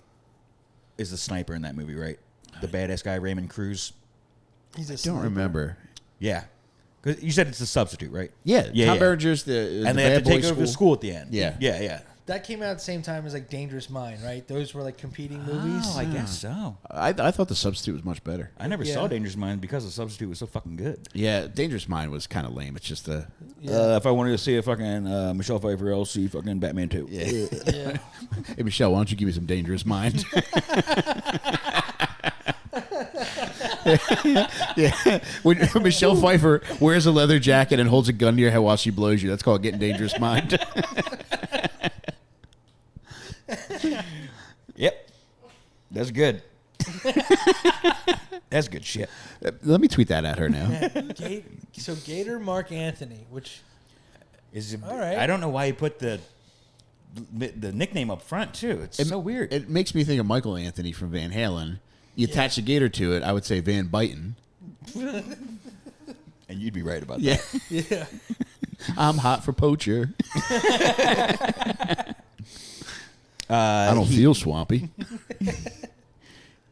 [SPEAKER 3] is the sniper in that movie, right? The badass guy, Raymond Cruz.
[SPEAKER 4] He's a
[SPEAKER 2] Don't
[SPEAKER 4] sniper.
[SPEAKER 2] remember.
[SPEAKER 3] Yeah, 'cause you said it's the substitute, right?
[SPEAKER 2] Yeah,
[SPEAKER 3] Yeah,
[SPEAKER 2] Tom
[SPEAKER 3] yeah.
[SPEAKER 2] Berenger's the
[SPEAKER 3] And
[SPEAKER 2] the
[SPEAKER 3] they have
[SPEAKER 2] bad
[SPEAKER 3] to take
[SPEAKER 2] boy
[SPEAKER 3] over the school at the end.
[SPEAKER 2] Yeah.
[SPEAKER 3] yeah.
[SPEAKER 4] That came out at the same time as like Dangerous Mind, right? Those were like competing movies.
[SPEAKER 3] Oh, I guess so.
[SPEAKER 2] I thought The Substitute was much better.
[SPEAKER 3] I never
[SPEAKER 4] Yeah.
[SPEAKER 3] saw Dangerous Mind because the substitute was so fucking good.
[SPEAKER 2] Yeah, Dangerous Mind was kind of lame. It's just a...
[SPEAKER 3] If I wanted to see a fucking Michelle Pfeiffer, I'll see fucking Batman 2.
[SPEAKER 2] Yeah.
[SPEAKER 4] Yeah.
[SPEAKER 2] Hey, Michelle, why don't you give me some Dangerous Mind? Yeah. When Michelle Pfeiffer wears a leather jacket and holds a gun to your head while she blows you, that's called getting Dangerous Mind.
[SPEAKER 3] Yep. That's good. That's good shit.
[SPEAKER 2] Let me tweet that at her now.
[SPEAKER 4] So Gator Mark Anthony, which all right.
[SPEAKER 3] I don't know why he put the nickname up front too. It's so weird.
[SPEAKER 2] It makes me think of Michael Anthony from Van Halen. You attach a gator to it, I would say Van Biting.
[SPEAKER 3] And you'd be right about
[SPEAKER 2] Yeah.
[SPEAKER 3] that.
[SPEAKER 4] yeah.
[SPEAKER 2] I'm hot for poacher. I don't feel swampy.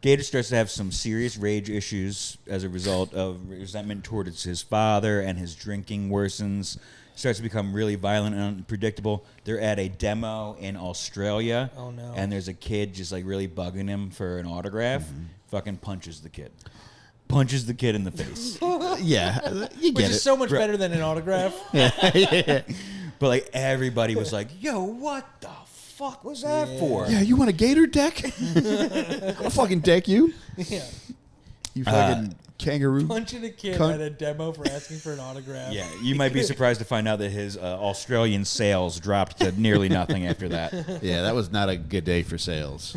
[SPEAKER 3] Gator starts to have some serious rage issues as a result of resentment towards his father, and his drinking worsens. Starts to become really violent and unpredictable. They're at a demo in Australia.
[SPEAKER 4] Oh, no.
[SPEAKER 3] And there's a kid just like really bugging him for an autograph. Fucking punches the kid. Punches the kid in the face.
[SPEAKER 2] Yeah, you
[SPEAKER 4] Which
[SPEAKER 2] get
[SPEAKER 4] is
[SPEAKER 2] it.
[SPEAKER 4] so much better than an autograph.
[SPEAKER 3] But like everybody was like, "Yo, what the fuck was that for?"
[SPEAKER 2] Yeah, you want a gator deck? I'll fucking deck you.
[SPEAKER 4] Yeah.
[SPEAKER 2] You fucking kangaroo.
[SPEAKER 4] Punching a kid
[SPEAKER 2] Cunt.
[SPEAKER 4] at a demo for asking for an autograph.
[SPEAKER 3] Yeah, you might be surprised to find out that his Australian sales dropped to nearly nothing after that.
[SPEAKER 2] Yeah, that was not a good day for sales,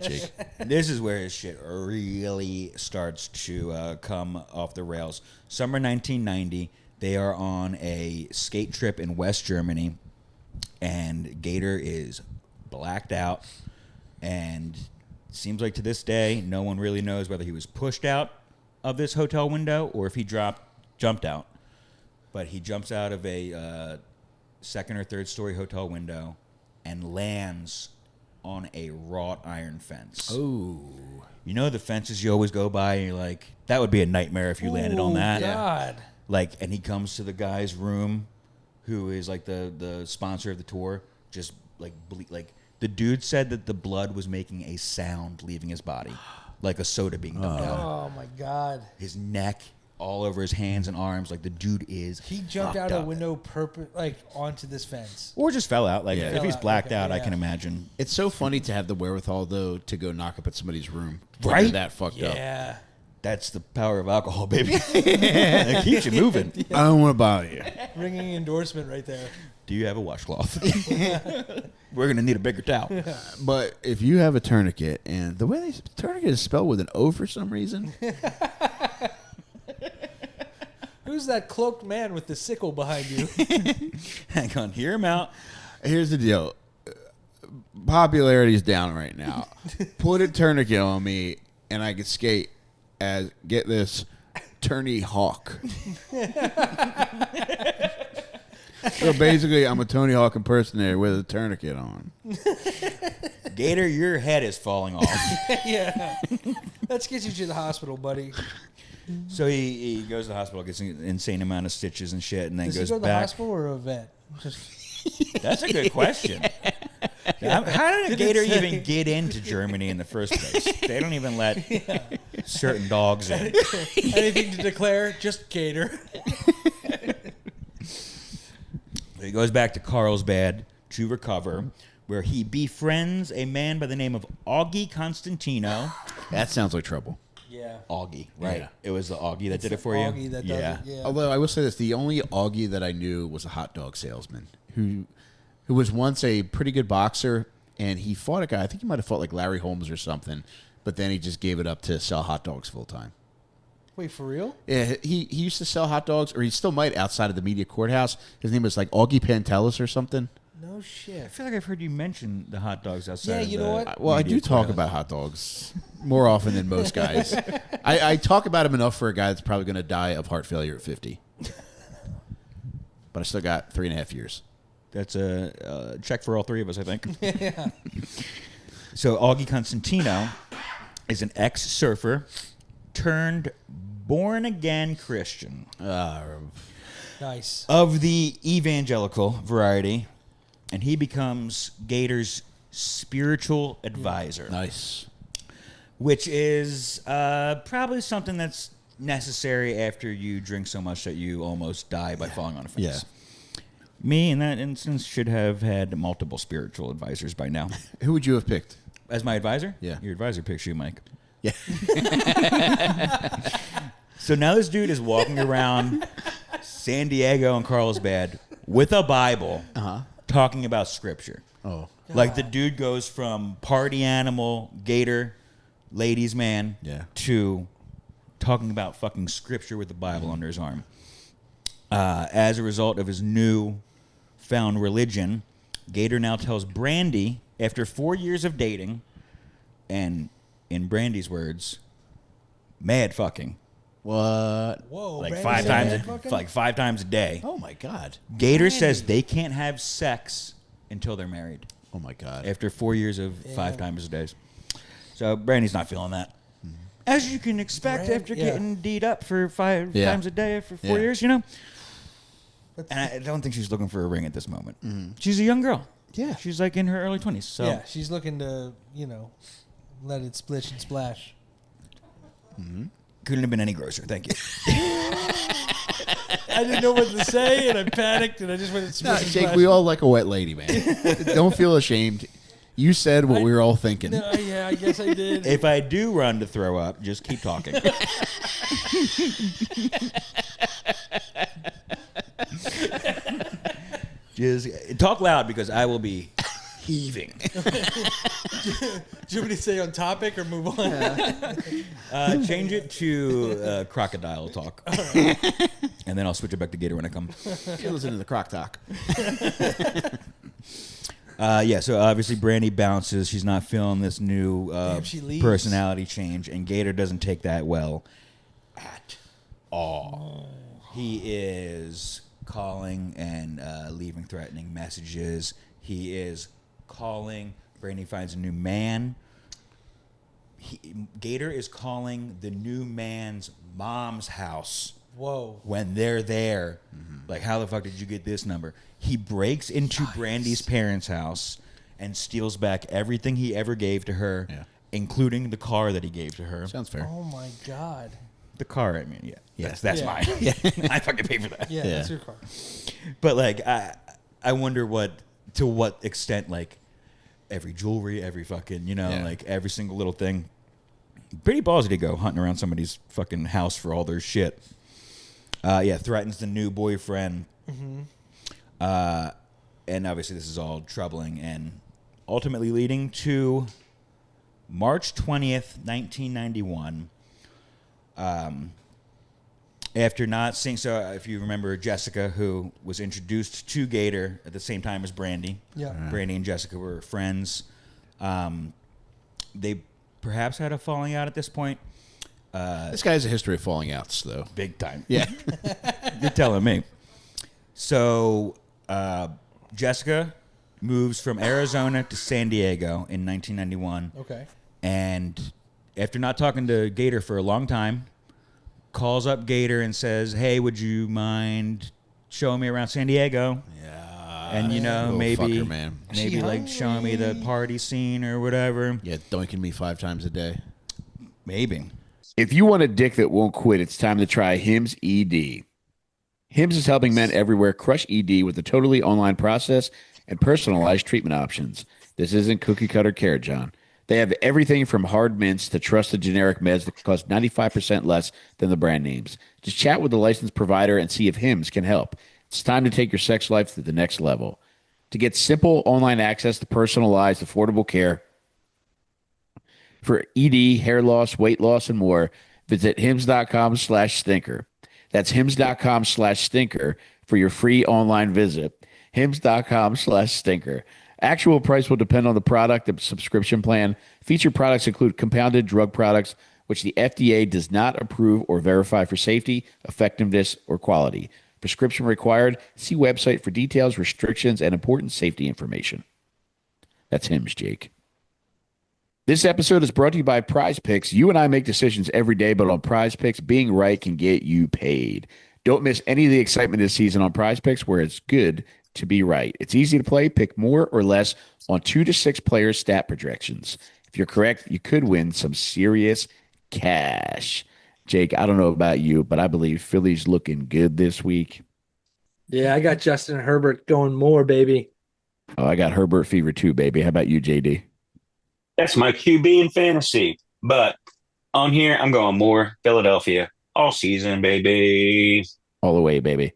[SPEAKER 2] Jake.
[SPEAKER 3] This is where his shit really starts to come off the rails. Summer 1990, they are on a skate trip in West Germany, and Gator is blacked out, and seems like to this day, no one really knows whether he was pushed out of this hotel window or if he jumped out. But he jumps out of a second or third story hotel window and lands on a wrought iron fence.
[SPEAKER 2] Oh,
[SPEAKER 3] You know the fences you always go by and you're like, that would be a nightmare if you landed on that.
[SPEAKER 4] God.
[SPEAKER 3] Like, and he comes to the guy's room who is like the sponsor of the tour, just like the dude said that the blood was making a sound leaving his body, like a soda being dumped out.
[SPEAKER 4] Oh my God.
[SPEAKER 3] His neck, all over his hands and arms, like the dude is.
[SPEAKER 4] He jumped out
[SPEAKER 3] fucked
[SPEAKER 4] a
[SPEAKER 3] up.
[SPEAKER 4] window onto this fence.
[SPEAKER 3] Or just fell out. Like
[SPEAKER 2] Yeah.
[SPEAKER 3] if
[SPEAKER 4] Fell
[SPEAKER 3] he's
[SPEAKER 4] out,
[SPEAKER 3] blacked
[SPEAKER 4] okay,
[SPEAKER 3] out, I
[SPEAKER 4] yeah.
[SPEAKER 3] can imagine.
[SPEAKER 2] it's so funny to have the wherewithal though to go knock up at somebody's room. when
[SPEAKER 3] Right?
[SPEAKER 2] you're that fucked up.
[SPEAKER 4] Yeah.
[SPEAKER 3] That's the power of alcohol, baby. It keeps you moving.
[SPEAKER 2] I don't want to bother you.
[SPEAKER 4] Ringing endorsement right there.
[SPEAKER 3] Do you have a washcloth? We're gonna need a bigger towel.
[SPEAKER 2] But if you have a tourniquet, and the way tourniquet is spelled with an O for some reason,
[SPEAKER 4] Who's that cloaked man with the sickle behind you?
[SPEAKER 3] Hang on, hear him out.
[SPEAKER 2] here's the deal. Popularity is down right now. Put a tourniquet on me, and I can skate as, get this, Turney Hawk. So basically, I'm a Tony Hawk impersonator with a tourniquet on.
[SPEAKER 3] Gator, your head is falling off.
[SPEAKER 4] Yeah. Let's get you to the hospital, buddy.
[SPEAKER 3] So he goes to the hospital, gets an insane amount of stitches and shit, and then
[SPEAKER 4] Does he
[SPEAKER 3] goes
[SPEAKER 4] go to the
[SPEAKER 3] back.
[SPEAKER 4] hospital or a vet? Just,
[SPEAKER 3] That's a good question. How did a
[SPEAKER 4] Did it
[SPEAKER 3] gator
[SPEAKER 4] say-
[SPEAKER 3] even get into Germany in the first place? They don't even let certain dogs in.
[SPEAKER 4] anything to declare? Just Gator.
[SPEAKER 3] He goes back to Carlsbad to recover, where he befriends a man by the name of Augie Constantino.
[SPEAKER 2] That sounds like trouble.
[SPEAKER 4] Yeah.
[SPEAKER 3] Augie, right?
[SPEAKER 2] Yeah.
[SPEAKER 3] It was the Augie that did it for
[SPEAKER 4] Augie
[SPEAKER 3] you?
[SPEAKER 4] that does
[SPEAKER 3] yeah.
[SPEAKER 4] it. Yeah.
[SPEAKER 2] Although I will say this, the only Augie that I knew was a hot dog salesman who was once a pretty good boxer, and he fought a guy. I think he might have fought like Larry Holmes or something, but then he just gave it up to sell hot dogs full time.
[SPEAKER 4] Wait, for real?
[SPEAKER 2] Yeah, he used to sell hot dogs, or he still might outside of the media courthouse. His name was like Augie Pantelis or something.
[SPEAKER 4] No
[SPEAKER 3] I
[SPEAKER 4] shit.
[SPEAKER 3] feel like I've heard you mention the hot dogs outside.
[SPEAKER 4] Yeah,
[SPEAKER 3] of
[SPEAKER 4] you
[SPEAKER 3] the
[SPEAKER 4] know what?
[SPEAKER 2] Well, I
[SPEAKER 3] media
[SPEAKER 2] do talk
[SPEAKER 3] courthouse.
[SPEAKER 2] about hot dogs more often than most guys. I talk about them enough for a guy that's probably going to die of heart failure at 50. But I still got 3.5 years.
[SPEAKER 3] That's a check for all three of us, I think.
[SPEAKER 4] Yeah.
[SPEAKER 3] So Augie Constantino is an ex-surfer turned born-again Christian
[SPEAKER 4] Nice.
[SPEAKER 3] of the evangelical variety, and he becomes Gator's spiritual advisor,
[SPEAKER 2] Nice.
[SPEAKER 3] which is probably something that's necessary after you drink so much that you almost die by falling on a fence.
[SPEAKER 2] Yeah.
[SPEAKER 3] Me, in that instance, should have had multiple spiritual advisors by now.
[SPEAKER 2] Who would you have picked?
[SPEAKER 3] As my advisor?
[SPEAKER 2] Yeah.
[SPEAKER 3] Your advisor picks you, Mike.
[SPEAKER 2] Yeah.
[SPEAKER 3] So now this dude is walking around San Diego and Carlsbad with a Bible talking about scripture.
[SPEAKER 2] Oh.
[SPEAKER 3] Like the dude goes from party animal, gator, ladies man,
[SPEAKER 2] Yeah.
[SPEAKER 3] to talking about fucking scripture with the Bible under his arm. As a result of his new found religion, Gator now tells Brandy, after 4 years of dating, and in Brandy's words, mad fucking.
[SPEAKER 2] What?
[SPEAKER 4] Whoa,
[SPEAKER 3] Like
[SPEAKER 4] Brandy
[SPEAKER 3] five
[SPEAKER 4] said
[SPEAKER 3] times,
[SPEAKER 4] mad fucking?
[SPEAKER 3] like 5 times a day.
[SPEAKER 2] Oh my God.
[SPEAKER 3] Gator says they can't have sex until they're married.
[SPEAKER 2] Oh my God.
[SPEAKER 3] After 4 years of 5 times a day. So Brandy's not feeling that. As you can expect after getting D'd up for 5 times a day for 4 years, you know? And I don't think she's looking for a ring at this moment. She's a young girl.
[SPEAKER 2] Yeah.
[SPEAKER 3] She's like in her early 20s. So
[SPEAKER 4] Yeah, she's looking to, let it splish and splash.
[SPEAKER 3] couldn't have been any grosser. Thank you.
[SPEAKER 4] I didn't know what to say, and I panicked, and I just went and
[SPEAKER 2] No,
[SPEAKER 4] splish and
[SPEAKER 2] Jake,
[SPEAKER 4] splash.
[SPEAKER 2] we all like a wet lady, man. Don't feel ashamed. You said what we were all thinking.
[SPEAKER 4] No, yeah, I guess I did.
[SPEAKER 3] If I do run to throw up, just keep talking. Just talk loud because I will be heaving.
[SPEAKER 4] Do you want me to stay on topic or move on?
[SPEAKER 3] Change it to crocodile talk. And then I'll switch it back to Gator when I come.
[SPEAKER 2] You're listening to the croc talk.
[SPEAKER 3] So obviously Brandy bounces. She's not feeling this new
[SPEAKER 4] She leaves.
[SPEAKER 3] personality change, and Gator doesn't take that well at all. He is calling and leaving threatening messages. He is calling. Brandy finds a new man. Gator is calling the new man's mom's house.
[SPEAKER 4] Whoa.
[SPEAKER 3] When they're there, like, how the fuck did you get this number? He breaks into Brandy's parents' house and steals back everything he ever gave to her, including the car that he gave to her.
[SPEAKER 2] Sounds fair.
[SPEAKER 4] Oh, my God.
[SPEAKER 3] The car, I mean, that's
[SPEAKER 4] Yeah.
[SPEAKER 3] mine. I fucking pay for that.
[SPEAKER 4] Yeah, that's your car.
[SPEAKER 3] But, like, I wonder to what extent, like, every jewelry, every fucking, like, every single little thing. Pretty ballsy to go hunting around somebody's fucking house for all their shit. Threatens the new boyfriend. And obviously this is all troubling and ultimately leading to March 20th, 1991. After not seeing, so if you remember Jessica, who was introduced to Gator at the same time as Brandy.
[SPEAKER 4] Yeah.
[SPEAKER 3] Brandy and Jessica were friends. They perhaps had a falling out at this point.
[SPEAKER 2] This guy has a history of falling outs, though.
[SPEAKER 3] Big time.
[SPEAKER 2] Yeah.
[SPEAKER 3] You're telling me. So Jessica moves from Arizona to San Diego in 1991.
[SPEAKER 4] Okay.
[SPEAKER 3] And after not talking to Gator for a long time, calls up Gator and says, hey, would you mind showing me around San Diego?
[SPEAKER 2] Yeah.
[SPEAKER 3] And,
[SPEAKER 2] Little
[SPEAKER 3] maybe,
[SPEAKER 2] fucker, man.
[SPEAKER 3] maybe
[SPEAKER 4] She
[SPEAKER 3] like showing me the party scene or whatever.
[SPEAKER 2] Yeah, doinking me 5 times a day.
[SPEAKER 3] Maybe.
[SPEAKER 5] If you want a dick that won't quit, it's time to try Hims ED. Hims is helping men everywhere crush ED with a totally online process and personalized treatment options. This isn't cookie cutter care, John. They have everything from hard mints to trusted generic meds that cost 95% less than the brand names. Just chat with the licensed provider and see if Hims can help. It's time to take your sex life to the next level. To get simple online access to personalized, affordable care for ED, hair loss, weight loss, and more, visit hims.com/stinker. That's hims.com/stinker for your free online visit. hims.com/stinker. Actual price will depend on the product and subscription plan. Featured products include compounded drug products, which the FDA does not approve or verify for safety, effectiveness, or quality. Prescription required. See website for details, restrictions, and important safety information. That's Hims, Jake. This episode is brought to you by Prize Picks. You and I make decisions every day, but on Prize Picks, being right can get you paid. Don't miss any of the excitement this season on Prize Picks, where it's good to be right. It's easy to play. Pick more or less on 2 to 6 players' stat projections. If you're correct, you could win some serious cash. Jake, I don't know about you, but I believe Philly's looking good this week.
[SPEAKER 6] Yeah, I got Justin Herbert going more, baby.
[SPEAKER 5] Oh, I got Herbert fever too, baby. How about you, JD?
[SPEAKER 7] That's my QB in fantasy. But on here, I'm going more Philadelphia all season, baby.
[SPEAKER 5] All the way, baby.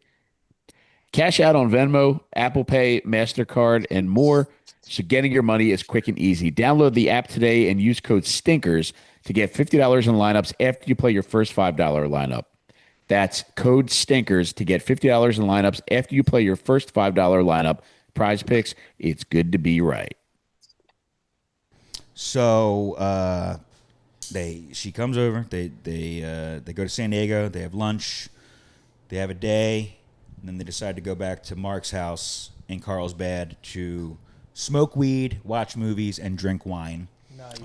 [SPEAKER 5] Cash out on Venmo, Apple Pay, MasterCard, and more. So getting your money is quick and easy. Download the app today and use code STINKERS to get $50 in lineups after you play your first $5 lineup. That's code STINKERS to get $50 in lineups after you play your first $5 lineup. Prize Picks, it's good to be right.
[SPEAKER 3] So she comes over. They go to San Diego. They have lunch. They have a day, and then they decide to go back to Mark's house in Carlsbad to smoke weed, watch movies, and drink wine.
[SPEAKER 4] Nice.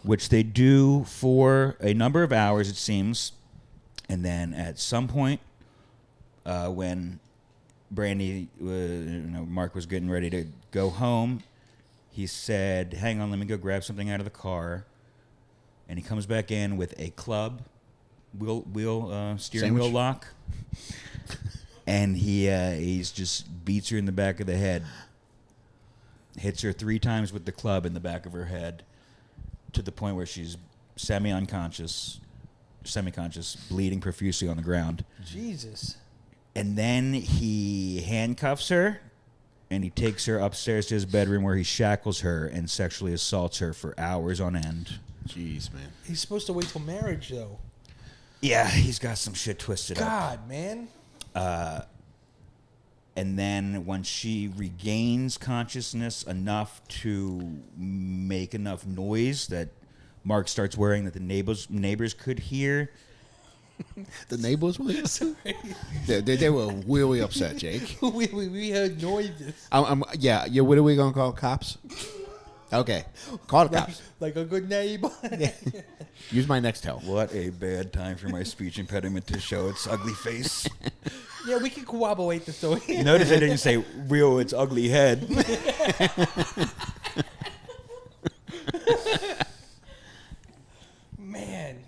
[SPEAKER 3] Which they do for a number of hours, it seems. And then at some point, when Mark was getting ready to go home, he said, "Hang on, let me go grab something out of the car." And he comes back in with a club, steering wheel lock, and he's just beats her in the back of the head, hits her 3 times with the club in the back of her head, to the point where she's semi-conscious, bleeding profusely on the ground.
[SPEAKER 4] Jesus.
[SPEAKER 3] And then he handcuffs her, and he takes her upstairs to his bedroom where he shackles her and sexually assaults her for hours on end.
[SPEAKER 2] Jeez, man.
[SPEAKER 4] He's supposed to wait till marriage, though.
[SPEAKER 3] Yeah, he's got some shit twisted up.
[SPEAKER 4] God, man.
[SPEAKER 3] And then when she regains consciousness enough to make enough noise that Mark starts worrying that the neighbors could hear.
[SPEAKER 2] The neighbors were they were really upset, Jake.
[SPEAKER 4] we heard noises.
[SPEAKER 2] Yeah. What are we gonna call cops? Okay, call the cops.
[SPEAKER 4] Like a good neighbor.
[SPEAKER 2] Use my next tell.
[SPEAKER 3] What a bad time for my speech impediment to show its ugly face.
[SPEAKER 4] Yeah, we can corroborate the story.
[SPEAKER 3] Notice I didn't say real its ugly head.
[SPEAKER 4] Man.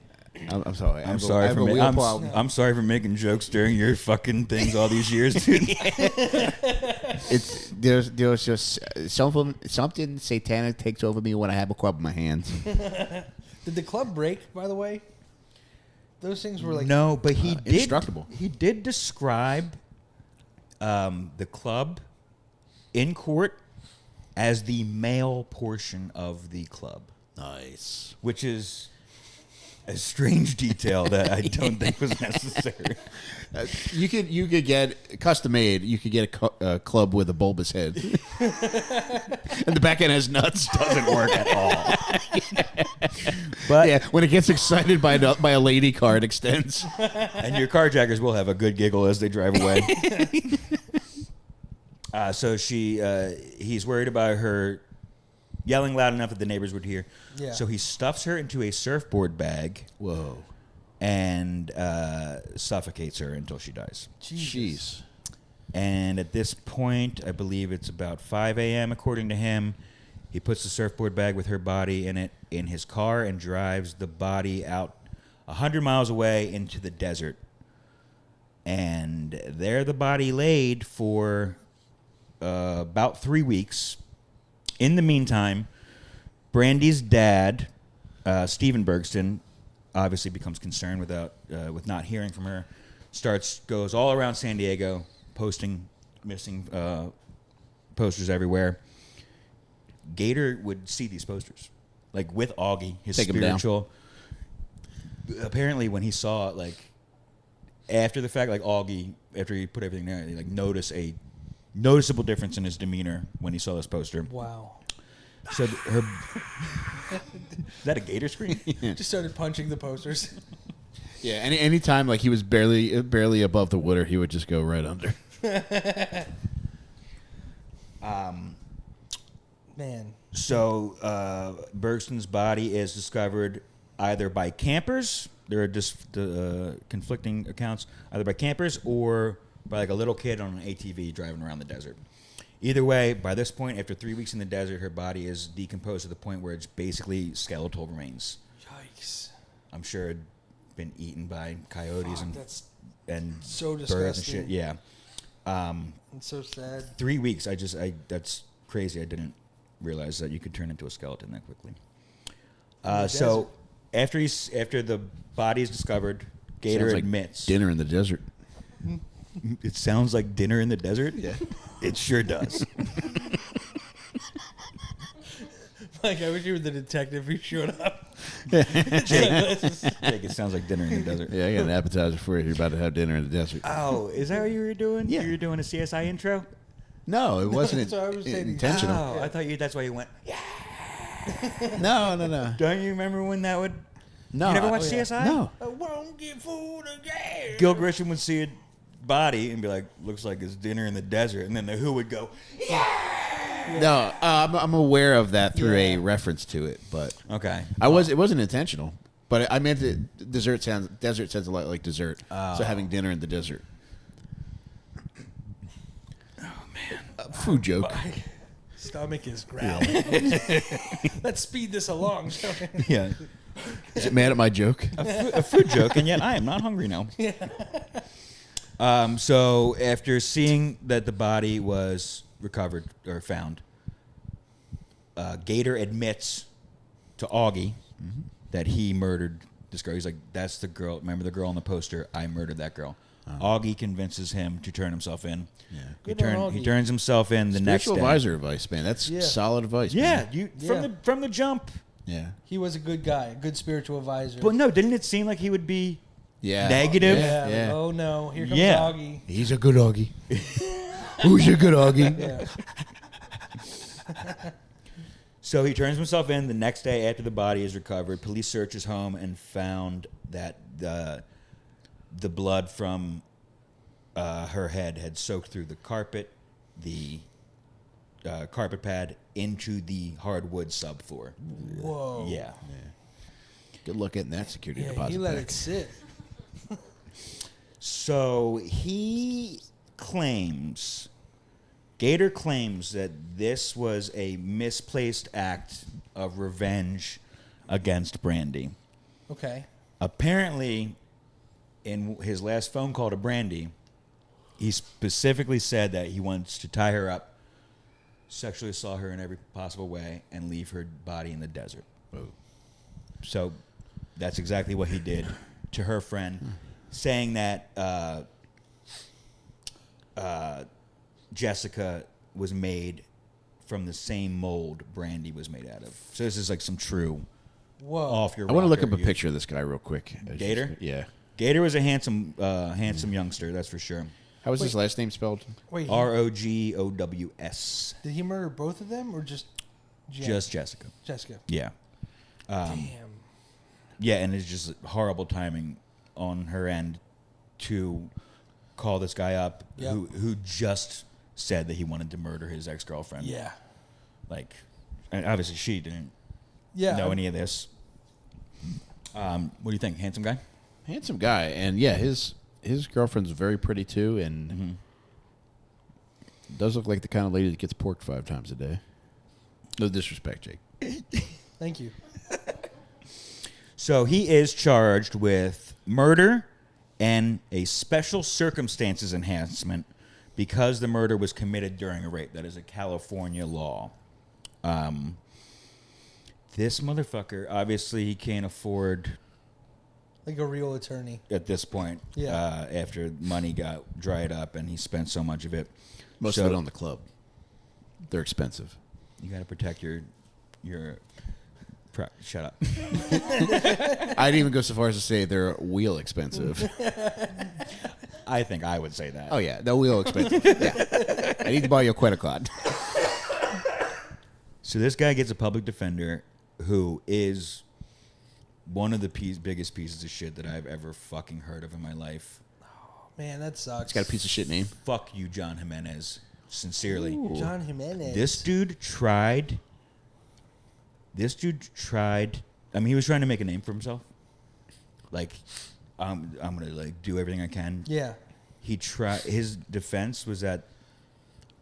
[SPEAKER 2] I'm sorry.
[SPEAKER 3] I'm sorry for making jokes during your fucking things all these years, dude.
[SPEAKER 2] There's just something satanic takes over me when I have a club in my hands.
[SPEAKER 4] Did the club break, by the way? Those things were like
[SPEAKER 3] no, but he did.
[SPEAKER 2] Indestructible.
[SPEAKER 3] He did describe the club in court as the male portion of the club.
[SPEAKER 2] Nice.
[SPEAKER 3] Which is a strange detail that I don't think was necessary.
[SPEAKER 2] You could get custom made. You could get a club with a bulbous head, and the back end has nuts.
[SPEAKER 3] Doesn't work at all. But
[SPEAKER 2] yeah, when it gets excited by a lady car, it extends.
[SPEAKER 3] And your carjackers will have a good giggle as they drive away. So he's worried about her yelling loud enough that the neighbors would hear.
[SPEAKER 4] Yeah.
[SPEAKER 3] So he stuffs her into a surfboard bag.
[SPEAKER 2] Whoa.
[SPEAKER 3] And suffocates her until she dies.
[SPEAKER 2] Jeez.
[SPEAKER 3] And at this point, I believe it's about 5 a.m., according to him, he puts the surfboard bag with her body in it in his car and drives the body out 100 miles away into the desert. And there the body laid for about 3 weeks. In the meantime, Brandy's dad, Stephen Bergston, obviously becomes concerned with not hearing from her. Goes all around San Diego, posting missing posters everywhere. Gator would see these posters, like with Augie, his
[SPEAKER 2] Take 'em down.
[SPEAKER 3] spiritual. Apparently, when he saw it, like after the fact, like Augie, after he put everything there, he like noticed a noticeable difference in his demeanor when he saw this poster.
[SPEAKER 4] wow.
[SPEAKER 3] So her is that a Gator screen?
[SPEAKER 4] Just started punching the posters.
[SPEAKER 2] Yeah. Any time like he was barely above the water, he would just go right under.
[SPEAKER 4] Man.
[SPEAKER 3] So Bergston's body is discovered either by campers. There are just conflicting accounts, either by campers or by like a little kid on an ATV driving around the desert. Either way, by this point, after 3 weeks in the desert, her body is decomposed to the point where it's basically skeletal remains.
[SPEAKER 4] Yikes.
[SPEAKER 3] I'm sure it'd been eaten by coyotes
[SPEAKER 4] That's
[SPEAKER 3] and
[SPEAKER 4] so
[SPEAKER 3] birds and
[SPEAKER 4] disgusting.
[SPEAKER 3] shit. Yeah.
[SPEAKER 4] It's so sad.
[SPEAKER 3] 3 weeks. That's crazy. I didn't realize that you could turn into a skeleton that quickly. So after the body is discovered, Gator
[SPEAKER 2] Sounds like
[SPEAKER 3] admits
[SPEAKER 2] dinner in the desert.
[SPEAKER 3] it sounds like dinner in the desert. Yeah, it sure does.
[SPEAKER 4] Like I wish you were the detective who showed up.
[SPEAKER 3] Jake, it sounds like dinner in the desert.
[SPEAKER 2] Yeah, I got an appetizer for you. You're about to have dinner in the desert.
[SPEAKER 3] Oh, is that what you were doing?
[SPEAKER 2] Yeah.
[SPEAKER 3] You were doing a CSI intro?
[SPEAKER 2] No, it wasn't
[SPEAKER 4] That's what I was saying.
[SPEAKER 2] intentional.
[SPEAKER 3] Oh, I thought that's why you went, yeah.
[SPEAKER 2] No.
[SPEAKER 3] Don't you remember when that would...
[SPEAKER 2] No.
[SPEAKER 3] You never watched
[SPEAKER 4] yeah.
[SPEAKER 3] CSI?
[SPEAKER 2] No.
[SPEAKER 4] I won't get food again.
[SPEAKER 3] Gil Grisham would see a body and be like, looks like it's dinner in the desert. And then the Who would go,
[SPEAKER 2] No, I'm aware of that through a reference to it, but
[SPEAKER 3] okay.
[SPEAKER 2] it wasn't intentional. But I meant that desert sounds a lot like dessert. So having dinner in the desert. Oh man, food joke.
[SPEAKER 4] My stomach is growling. Let's speed this along, shall we?
[SPEAKER 3] Yeah.
[SPEAKER 2] Is it mad at my joke?
[SPEAKER 3] A food joke, and yet I am not hungry now. So after seeing that the body was recovered or found, Gator admits to Augie that he murdered this girl. He's like, that's the girl. Remember the girl on the poster? I murdered that girl. Augie convinces him to turn himself in. Yeah. He turns himself in the next day.
[SPEAKER 2] Spiritual advisor advice, man. That's solid advice.
[SPEAKER 3] Yeah,
[SPEAKER 2] man.
[SPEAKER 3] from the jump.
[SPEAKER 2] Yeah.
[SPEAKER 4] He was a good guy, a good spiritual advisor.
[SPEAKER 3] But no, didn't it seem like he would be
[SPEAKER 2] Yeah.
[SPEAKER 3] negative?
[SPEAKER 4] yeah.
[SPEAKER 2] Yeah.
[SPEAKER 4] Oh no, here comes
[SPEAKER 3] Yeah.
[SPEAKER 4] Augie.
[SPEAKER 2] He's a good Augie. Who's a good Augie?
[SPEAKER 4] Yeah.
[SPEAKER 3] So he turns himself in the next day after the body is recovered. Police search his home and found that the blood from her head had soaked through the carpet, the carpet pad, into the hardwood subfloor.
[SPEAKER 4] Whoa.
[SPEAKER 3] Yeah.
[SPEAKER 2] Good luck getting that security
[SPEAKER 4] Yeah,
[SPEAKER 2] deposit
[SPEAKER 4] he let
[SPEAKER 2] back.
[SPEAKER 4] it sit.
[SPEAKER 3] So Gator claims that this was a misplaced act of revenge against Brandy.
[SPEAKER 4] Okay.
[SPEAKER 3] Apparently, in his last phone call to Brandy, he specifically said that he wants to tie her up, sexually assault her in every possible way, and leave her body in the desert.
[SPEAKER 2] Whoa.
[SPEAKER 3] So that's exactly what he did to her friend, saying that Jessica was made from the same mold Brandy was made out of. So this is like some true
[SPEAKER 4] Whoa.
[SPEAKER 3] off your
[SPEAKER 2] I want to look
[SPEAKER 3] rocker
[SPEAKER 2] up a
[SPEAKER 3] here.
[SPEAKER 2] picture of this guy real quick.
[SPEAKER 3] Gator?
[SPEAKER 2] Yeah.
[SPEAKER 3] Gator was a handsome youngster, that's for sure.
[SPEAKER 2] How was his last name spelled?
[SPEAKER 4] Wait,
[SPEAKER 3] Rogows.
[SPEAKER 4] did he murder both of them or just Jen?
[SPEAKER 3] Just Jessica.
[SPEAKER 4] Jessica?
[SPEAKER 3] Yeah.
[SPEAKER 4] Damn.
[SPEAKER 3] Yeah, and it's just horrible timing on her end to call this guy up
[SPEAKER 4] Yep.
[SPEAKER 3] who just said that he wanted to murder his ex-girlfriend.
[SPEAKER 4] Yeah.
[SPEAKER 3] Like, and obviously she didn't
[SPEAKER 4] Yeah.
[SPEAKER 3] know any of this. What do you think? Handsome guy?
[SPEAKER 2] Handsome guy, and yeah, his girlfriend's very pretty too, and does look like the kind of lady that gets porked 5 times a day. No disrespect, Jake.
[SPEAKER 4] Thank you.
[SPEAKER 3] So he is charged with murder and a special circumstances enhancement because the murder was committed during a rape. That is a California law. This motherfucker, obviously, he can't afford
[SPEAKER 4] Like a real attorney.
[SPEAKER 3] at this point.
[SPEAKER 4] Yeah.
[SPEAKER 3] After money got dried up and he spent so much of it.
[SPEAKER 2] Most
[SPEAKER 3] So-
[SPEAKER 2] of it on the club. They're expensive.
[SPEAKER 3] You got to protect your. Shut up.
[SPEAKER 2] I'd even go so far as to say they're wheel expensive.
[SPEAKER 3] I think I would say that.
[SPEAKER 2] Oh yeah, they're wheel expensive. Yeah, I need to buy you a Quetaclot.
[SPEAKER 3] So this guy gets a public defender who is one of the biggest pieces of shit that I've ever fucking heard of in my life.
[SPEAKER 4] Man, that sucks.
[SPEAKER 2] It's got a piece of shit name.
[SPEAKER 3] Fuck you, John Jimenez. Sincerely.
[SPEAKER 4] John Jimenez.
[SPEAKER 3] This dude tried. I mean, he was trying to make a name for himself. Like, I'm gonna like do everything I can.
[SPEAKER 4] Yeah.
[SPEAKER 3] He tried. His defense was that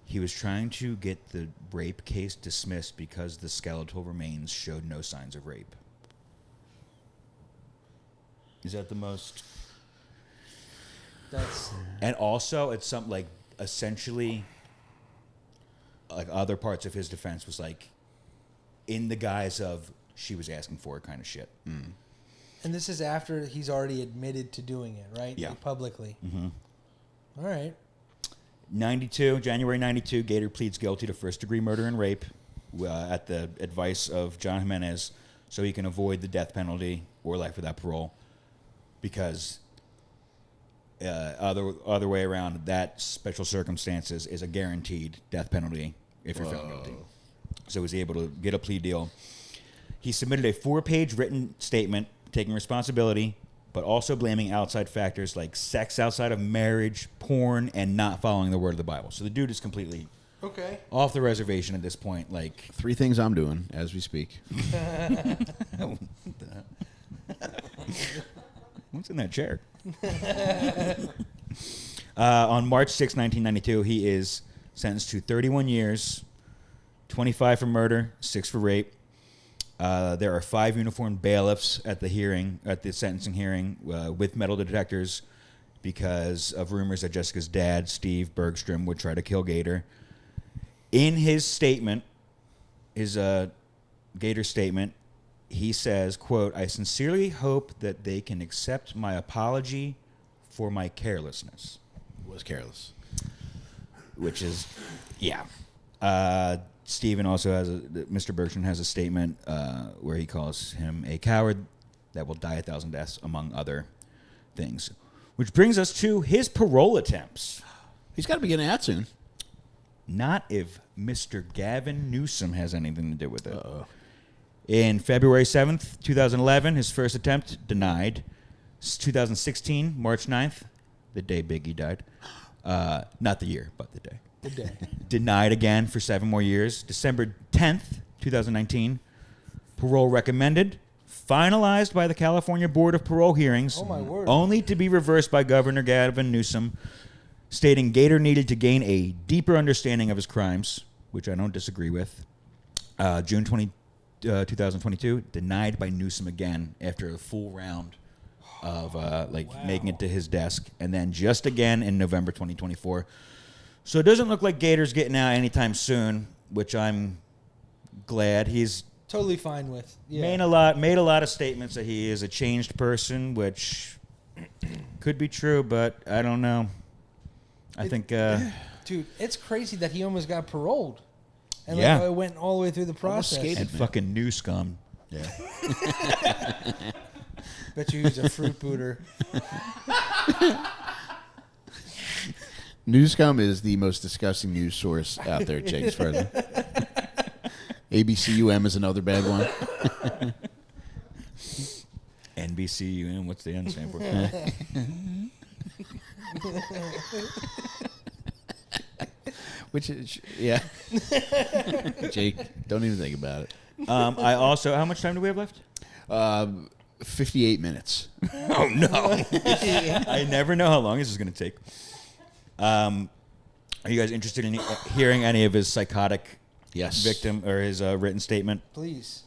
[SPEAKER 3] he was trying to get the rape case dismissed because the skeletal remains showed no signs of rape. Is that the most?
[SPEAKER 4] That's
[SPEAKER 3] And also, it's something like essentially, like other parts of his defense was like, in the guise of she was asking for it kind of shit.
[SPEAKER 4] and this is after he's already admitted to doing it, right?
[SPEAKER 3] Yeah.
[SPEAKER 4] Like, publicly. Mm-hmm. All right.
[SPEAKER 3] January 92, Gator pleads guilty to first-degree murder and rape at the advice of John Jimenez so he can avoid the death penalty or life without parole, because other way around, that special circumstances is a guaranteed death penalty if you're found guilty. So he was able to get a plea deal. He submitted a 4-page written statement taking responsibility, but also blaming outside factors like sex outside of marriage, porn, and not following the word of the Bible. So the dude is completely off the reservation at this point. Like
[SPEAKER 2] 3 things I'm doing as we speak.
[SPEAKER 3] What's in that chair? On March 6, 1992, he is sentenced to 31 years, 25 for murder, 6 for rape. There are 5 uniformed bailiffs at the sentencing hearing, with metal detectors because of rumors that Jessica's dad, Steve Bergstrom, would try to kill Gator. In his statement, his Gator statement, he says, quote, "I sincerely hope that they can accept my apology for my carelessness."
[SPEAKER 2] Was careless.
[SPEAKER 3] Which is, yeah. Steven also has Mr. Bergstrom has a statement where he calls him a coward that will die 1,000 deaths, among other things. Which brings us to his parole attempts.
[SPEAKER 2] He's got to be getting out soon.
[SPEAKER 3] Not if Mr. Gavin Newsom has anything to do with it. Uh-oh. In February 7th, 2011, his first attempt denied. 2016, March 9th, the day Biggie died. Not the year, but the day.
[SPEAKER 4] The day.
[SPEAKER 3] Denied again for 7 more years. December 10th, 2019, parole recommended. Finalized by the California Board of Parole Hearings.
[SPEAKER 4] Oh, my word.
[SPEAKER 3] Only to be reversed by Governor Gavin Newsom, stating Gator needed to gain a deeper understanding of his crimes, which I don't disagree with. June 2022, denied by Newsom again after a full round of making it to his desk, and then just again in November 2024. So it doesn't look like Gator's getting out anytime soon, which I'm glad. He's
[SPEAKER 4] totally fine with. Yeah.
[SPEAKER 3] made a lot of statements that he is a changed person, which could be true, but I don't know. I think,
[SPEAKER 4] dude, it's crazy that he almost got paroled, and
[SPEAKER 3] Yeah.
[SPEAKER 4] it went all the way through the process.
[SPEAKER 3] and fucking new scum.
[SPEAKER 2] Yeah.
[SPEAKER 4] Bet you he's a fruit booter.
[SPEAKER 2] Newscom is the most disgusting news source out there, Jake's further. ABCUM is another bad one.
[SPEAKER 3] NBCUN, what's the N stand for?
[SPEAKER 2] Which is, yeah. Jake, don't even think about it.
[SPEAKER 3] I also, how much time do we have left?
[SPEAKER 2] 58 minutes.
[SPEAKER 3] Oh, no. I never know how long this is going to take. Are you guys interested in hearing any of his psychotic victim or his written statement?
[SPEAKER 4] Please.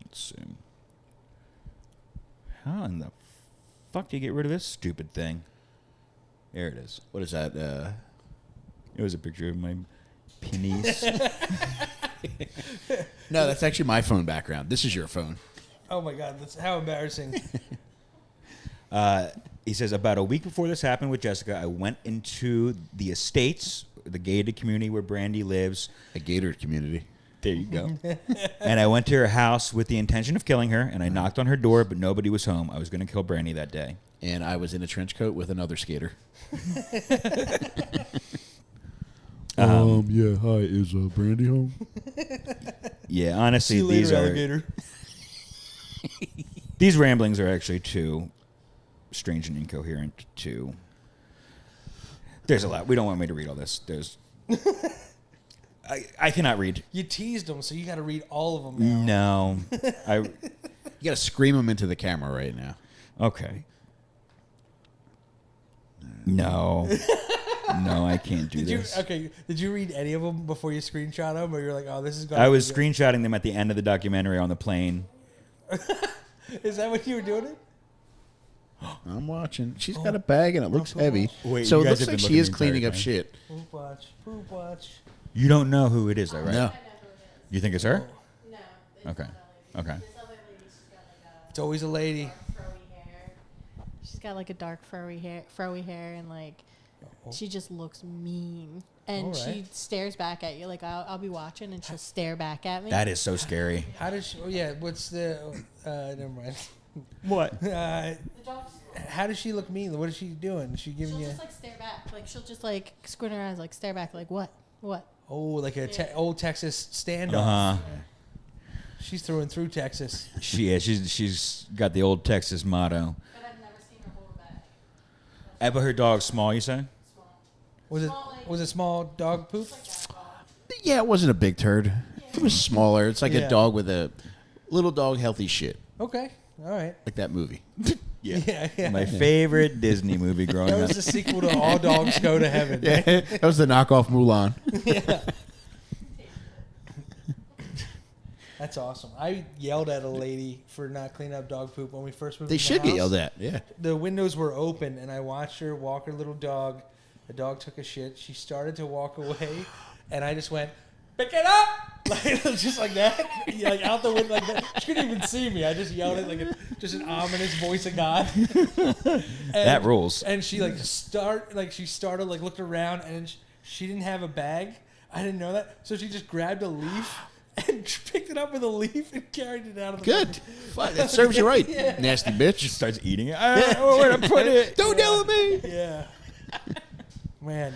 [SPEAKER 3] Let's see. How in the fuck do you get rid of this stupid thing? There it is.
[SPEAKER 2] What is that?
[SPEAKER 3] It was a picture of my penis.
[SPEAKER 2] No, that's actually my phone background. This is your phone.
[SPEAKER 4] Oh my God, that's how embarrassing.
[SPEAKER 3] He says, about a week before this happened with Jessica, I went into the estates, the gated community where Brandy lives.
[SPEAKER 2] A Gator community.
[SPEAKER 3] There you go. And I went to her house with the intention of killing her, and I knocked on her door, but nobody was home. I was going to kill Brandy that day.
[SPEAKER 2] And I was in a trench coat with another skater.
[SPEAKER 1] Yeah, hi, is Brandy home?
[SPEAKER 3] Yeah, honestly,
[SPEAKER 4] See you later, alligator.
[SPEAKER 3] These ramblings are actually too strange and incoherent to... There's a lot. We don't want me to read all this. There's... I cannot read.
[SPEAKER 4] You teased them, so you got to read all of them now.
[SPEAKER 3] No.
[SPEAKER 2] You got to scream them into the camera right now.
[SPEAKER 3] Okay. No. No, I can't do this.
[SPEAKER 4] Did you read any of them before you screenshot them, or you're like, oh, this is going?
[SPEAKER 3] I was screenshotting them at the end of the documentary on the plane.
[SPEAKER 4] Is that what you were doing it?
[SPEAKER 2] I'm watching. She's got a bag and it looks heavy.
[SPEAKER 3] Wait,
[SPEAKER 2] so
[SPEAKER 3] you
[SPEAKER 2] it
[SPEAKER 3] guys
[SPEAKER 2] looks
[SPEAKER 3] have
[SPEAKER 2] like
[SPEAKER 3] been
[SPEAKER 2] she
[SPEAKER 3] looking
[SPEAKER 2] is
[SPEAKER 3] the entire
[SPEAKER 2] cleaning up
[SPEAKER 3] time.
[SPEAKER 2] shit.
[SPEAKER 4] Poop watch. Poop watch.
[SPEAKER 3] You don't know who it is, though, right?
[SPEAKER 2] No.
[SPEAKER 3] You think it's her?
[SPEAKER 8] No.
[SPEAKER 3] Okay. Okay.
[SPEAKER 8] This other lady, she's got like a
[SPEAKER 4] It's always a lady.
[SPEAKER 8] dark furry hair. She's got like a dark furry hair, and like she just looks mean.
[SPEAKER 9] and
[SPEAKER 4] All
[SPEAKER 9] she
[SPEAKER 4] right.
[SPEAKER 9] stares back at you. Like I'll be watching, and she'll stare back at me.
[SPEAKER 3] That is so scary.
[SPEAKER 4] How does she? Oh yeah. What's the? Never mind.
[SPEAKER 3] What?
[SPEAKER 9] The dog's
[SPEAKER 4] How does she look mean? What is she doing? Is she giving
[SPEAKER 9] she'll
[SPEAKER 4] you?
[SPEAKER 9] just like stare back. Like she'll just like squint her eyes, like stare back. Like what? What?
[SPEAKER 4] Oh, like a old Texas standoff.
[SPEAKER 3] Uh huh.
[SPEAKER 4] She's throwing through Texas.
[SPEAKER 3] She's got the old Texas motto.
[SPEAKER 9] But I've never seen her hold a bag.
[SPEAKER 3] But her dog's small, you say?
[SPEAKER 9] Small.
[SPEAKER 4] Was it small dog poop?
[SPEAKER 2] Yeah, it wasn't a big turd. It was smaller. It's like
[SPEAKER 4] Yeah.
[SPEAKER 2] a dog with a little dog healthy shit,
[SPEAKER 4] Okay. All right.
[SPEAKER 2] like that movie.
[SPEAKER 4] Yeah.
[SPEAKER 3] My favorite Disney movie growing
[SPEAKER 4] That
[SPEAKER 3] up.
[SPEAKER 4] was the sequel to All Dogs Go to Heaven.
[SPEAKER 2] Yeah, that was the knockoff Mulan.
[SPEAKER 4] That's awesome. I yelled at a lady for not cleaning up dog poop when we first moved.
[SPEAKER 2] They
[SPEAKER 4] in the
[SPEAKER 2] should get
[SPEAKER 4] house.
[SPEAKER 2] yelled at. Yeah.
[SPEAKER 4] The windows were open, and I watched her walk her little dog. The dog took a shit. She started to walk away, and I just went, "Pick it up!" Like just like that, yeah, like out the window like that. She couldn't even see me. I just yelled it like just an ominous voice of God.
[SPEAKER 3] That rules.
[SPEAKER 4] And she she started like looked around, and she didn't have a bag. I didn't know that, so she just grabbed a leaf and picked it up with a leaf and carried it out of the
[SPEAKER 2] Good. Fuck, that serves you right,
[SPEAKER 4] Yeah.
[SPEAKER 2] nasty bitch.
[SPEAKER 3] She starts eating it. I don't know where to put it.
[SPEAKER 2] Don't yell at me.
[SPEAKER 4] Yeah. Man,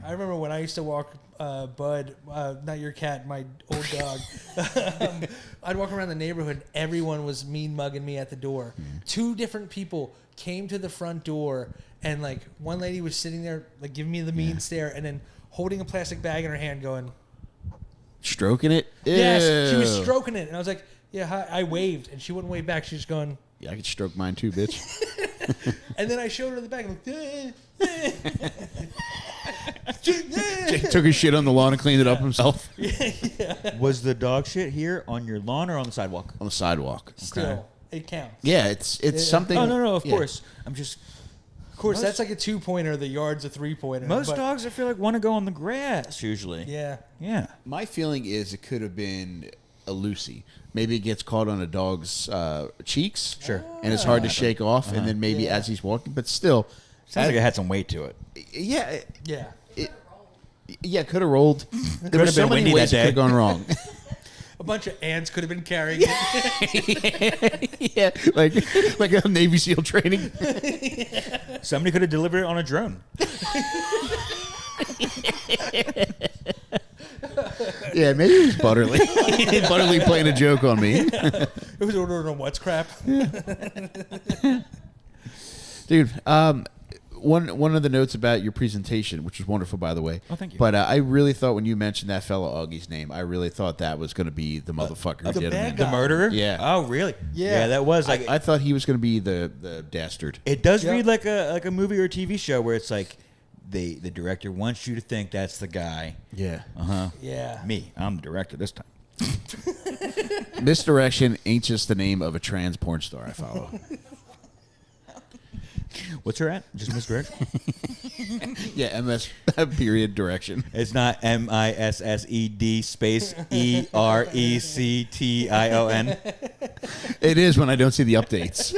[SPEAKER 4] I remember when I used to walk Bud, not your cat, my old dog. I'd walk around the neighborhood, and everyone was mean mugging me at the door. 2 different people came to the front door, and like one lady was sitting there, like giving me the mean stare, and then holding a plastic bag in her hand, going,
[SPEAKER 2] Stroking it?
[SPEAKER 4] "Yes." She was
[SPEAKER 2] Ew.
[SPEAKER 4] stroking it, and I was like, "Yeah." Hi. I waved, and she wouldn't wave back. She was going,
[SPEAKER 2] Yeah, I could stroke mine too, bitch.
[SPEAKER 4] and then I showed her the bag. I'm like,
[SPEAKER 2] Took his shit on the lawn and cleaned it up himself
[SPEAKER 3] Was the dog shit here on your lawn or on the sidewalk?
[SPEAKER 2] on the sidewalk.
[SPEAKER 4] Still, it counts.
[SPEAKER 2] Yeah, it's something.
[SPEAKER 3] Oh, no, of
[SPEAKER 2] yeah.
[SPEAKER 3] course. I'm just...
[SPEAKER 4] Of course, that's like a 2-pointer. The yard's a 3-pointer.
[SPEAKER 3] Most
[SPEAKER 4] but-
[SPEAKER 3] dogs, I feel like, want to go on the grass, usually.
[SPEAKER 4] Yeah.
[SPEAKER 3] Yeah.
[SPEAKER 2] My feeling is it could have been a Lucy. Maybe it gets caught on a dog's cheeks.
[SPEAKER 3] Sure.
[SPEAKER 2] And it's hard to shake off, and then maybe
[SPEAKER 4] Yeah.
[SPEAKER 2] as he's walking, but still.
[SPEAKER 3] Sounds like it had some weight to it.
[SPEAKER 2] Yeah.
[SPEAKER 4] Yeah.
[SPEAKER 2] Yeah, could have rolled. There were
[SPEAKER 3] have
[SPEAKER 2] so
[SPEAKER 3] been
[SPEAKER 2] many
[SPEAKER 3] windy
[SPEAKER 2] ways
[SPEAKER 3] that
[SPEAKER 2] it could have
[SPEAKER 3] day.
[SPEAKER 2] gone wrong.
[SPEAKER 4] A bunch of ants could have been carrying it.
[SPEAKER 2] Yeah, like a Navy SEAL training.
[SPEAKER 3] Somebody could have delivered it on a drone.
[SPEAKER 2] Yeah, maybe it was Butterly. Butterly playing a joke on me.
[SPEAKER 4] It was ordered on What's Crap.
[SPEAKER 2] Dude, one of the notes about your presentation, which was wonderful, by the way.
[SPEAKER 3] Oh, thank you.
[SPEAKER 2] But I really thought when you mentioned that fellow Augie's name, I really thought that was going to be the motherfucker who
[SPEAKER 4] the
[SPEAKER 2] did
[SPEAKER 4] bad
[SPEAKER 2] it.
[SPEAKER 4] guy.
[SPEAKER 3] The murderer?
[SPEAKER 2] Yeah.
[SPEAKER 3] Oh, really?
[SPEAKER 4] Yeah.
[SPEAKER 3] that was like...
[SPEAKER 2] I thought he was going to be the dastard.
[SPEAKER 3] it does
[SPEAKER 4] Yep.
[SPEAKER 3] read like a movie or a TV show where it's like the director wants you to think that's the guy.
[SPEAKER 2] Yeah.
[SPEAKER 3] Uh-huh.
[SPEAKER 4] Yeah.
[SPEAKER 3] Me. I'm the director this time.
[SPEAKER 2] Misdirection ain't just the name of a trans porn star I follow.
[SPEAKER 3] What's her at? Just misdirection?
[SPEAKER 2] Yeah, MS period direction.
[SPEAKER 3] It's not MISSED space ERECTION.
[SPEAKER 2] It is when I don't see the updates.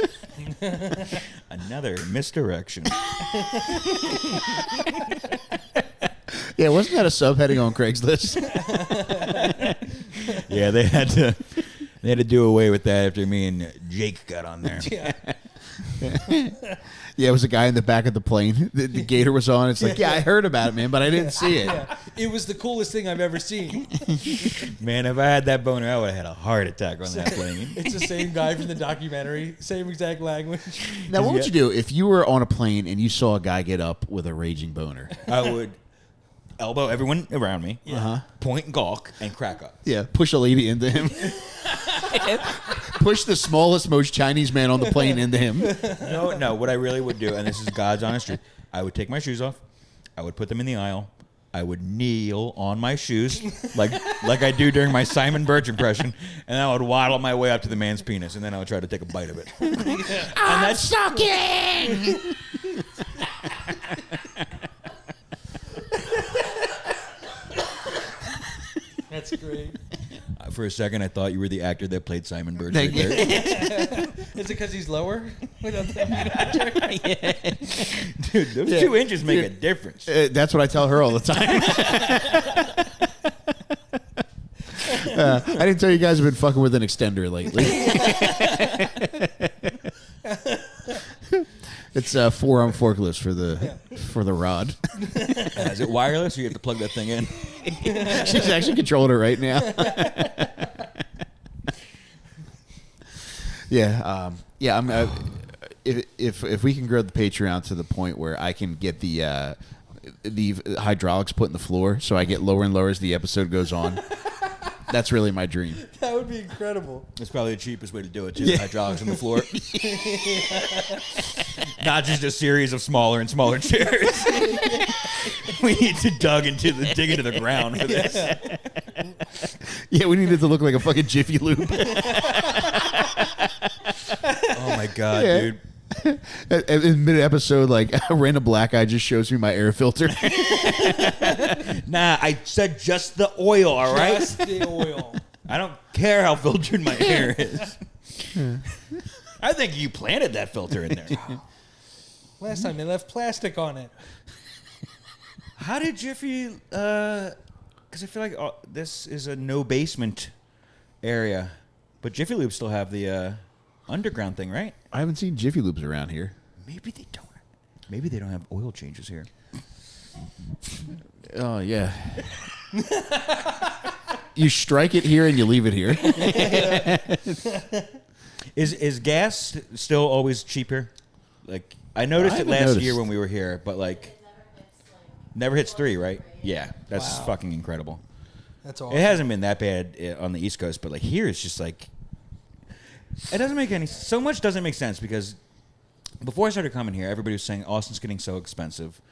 [SPEAKER 3] Another misdirection.
[SPEAKER 2] Yeah, wasn't that a subheading on Craigslist?
[SPEAKER 3] Yeah, they had to do away with that after me and Jake got on there.
[SPEAKER 2] Yeah, it was a guy in the back of the plane. The Gator was on. It's like, yeah, I heard about it, man, but I didn't see it.
[SPEAKER 4] Yeah. It was the coolest thing I've ever seen.
[SPEAKER 3] Man, if I had that boner, I would have had a heart attack on that plane.
[SPEAKER 4] It's the same guy from the documentary, same exact language.
[SPEAKER 2] Now, what would you do if you were on a plane and you saw a guy get up with a raging boner?
[SPEAKER 3] I would elbow everyone around me, point and gawk, and crack up.
[SPEAKER 2] Yeah, push a lady into him. Push the smallest, most Chinese man on the plane into him.
[SPEAKER 3] No, what I really would do, and this is God's honest truth, I would take my shoes off, I would put them in the aisle, I would kneel on my shoes, like I do during my Simon Birch impression, and I would waddle my way up to the man's penis, and then I would try to take a bite of it.
[SPEAKER 2] I'm sucking!
[SPEAKER 4] That's great.
[SPEAKER 3] For a second, I thought you were the actor that played Simon Birch. Right there.
[SPEAKER 4] Is it because he's lower? Without the
[SPEAKER 3] Dude, those 2 inches make a difference.
[SPEAKER 2] That's what I tell her all the time. I didn't tell you guys I've been fucking with an extender lately. It's a 4-arm forklift for the rod.
[SPEAKER 3] Is it wireless, or you have to plug that thing in?
[SPEAKER 2] She's actually controlling it right now. Yeah. I'm. If we can grow the Patreon to the point where I can get the hydraulics put in the floor, so I get lower and lower as the episode goes on. That's really my dream.
[SPEAKER 4] That would be incredible.
[SPEAKER 3] That's probably the cheapest way to do it, too. Hydraulics on the floor. Not just a series of smaller and smaller chairs. We need to dig into the ground for this.
[SPEAKER 2] Yeah, we need it to look like a fucking Jiffy Lube.
[SPEAKER 3] Oh my god, dude.
[SPEAKER 2] In mid-episode, like a random black guy just shows me my air filter.
[SPEAKER 3] Nah, I said just the oil, all right?
[SPEAKER 4] Just the oil.
[SPEAKER 3] I don't care how filtered my air is. I think you planted that filter in there.
[SPEAKER 4] Last time they left plastic on it.
[SPEAKER 3] How did Jiffy... Because I feel like this is a no basement area. But Jiffy Lube still have the underground thing, right?
[SPEAKER 2] I haven't seen Jiffy Lubes around here.
[SPEAKER 3] Maybe they don't. Maybe they don't have oil changes here.
[SPEAKER 2] Oh, yeah. You strike it here and you leave it here.
[SPEAKER 3] Is gas still always cheaper? Like, I noticed it last year when we were here, but like, never hits 3, right? Yeah, that's fucking incredible.
[SPEAKER 4] That's awesome.
[SPEAKER 3] It hasn't been that bad on the East Coast, but like here, it's just like, it doesn't make so much doesn't make sense because before I started coming here, everybody was saying Austin's getting so expensive,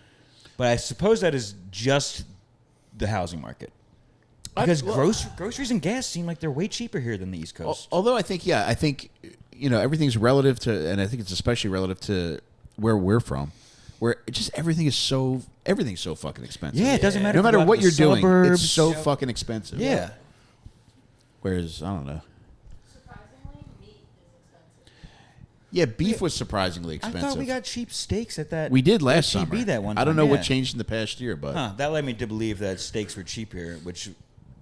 [SPEAKER 3] but I suppose that is just the housing market. Because groceries and gas seem like they're way cheaper here than the East Coast.
[SPEAKER 2] Although I think everything's relative to, and I think it's especially relative to where we're from, where everything's so fucking expensive.
[SPEAKER 3] Yeah, it doesn't matter.
[SPEAKER 2] No matter what you're doing,
[SPEAKER 3] suburbs.
[SPEAKER 2] it's so fucking expensive.
[SPEAKER 3] Yeah.
[SPEAKER 2] Whereas I don't know.
[SPEAKER 8] Surprisingly, meat is expensive.
[SPEAKER 2] Yeah, beef was surprisingly
[SPEAKER 3] I
[SPEAKER 2] expensive.
[SPEAKER 3] thought we got cheap steaks at that.
[SPEAKER 2] We did last
[SPEAKER 3] HEB
[SPEAKER 2] summer.
[SPEAKER 3] that one
[SPEAKER 2] I don't
[SPEAKER 3] time,
[SPEAKER 2] know
[SPEAKER 3] yeah.
[SPEAKER 2] what changed in the past year, but
[SPEAKER 3] That led me to believe that steaks were cheap here, which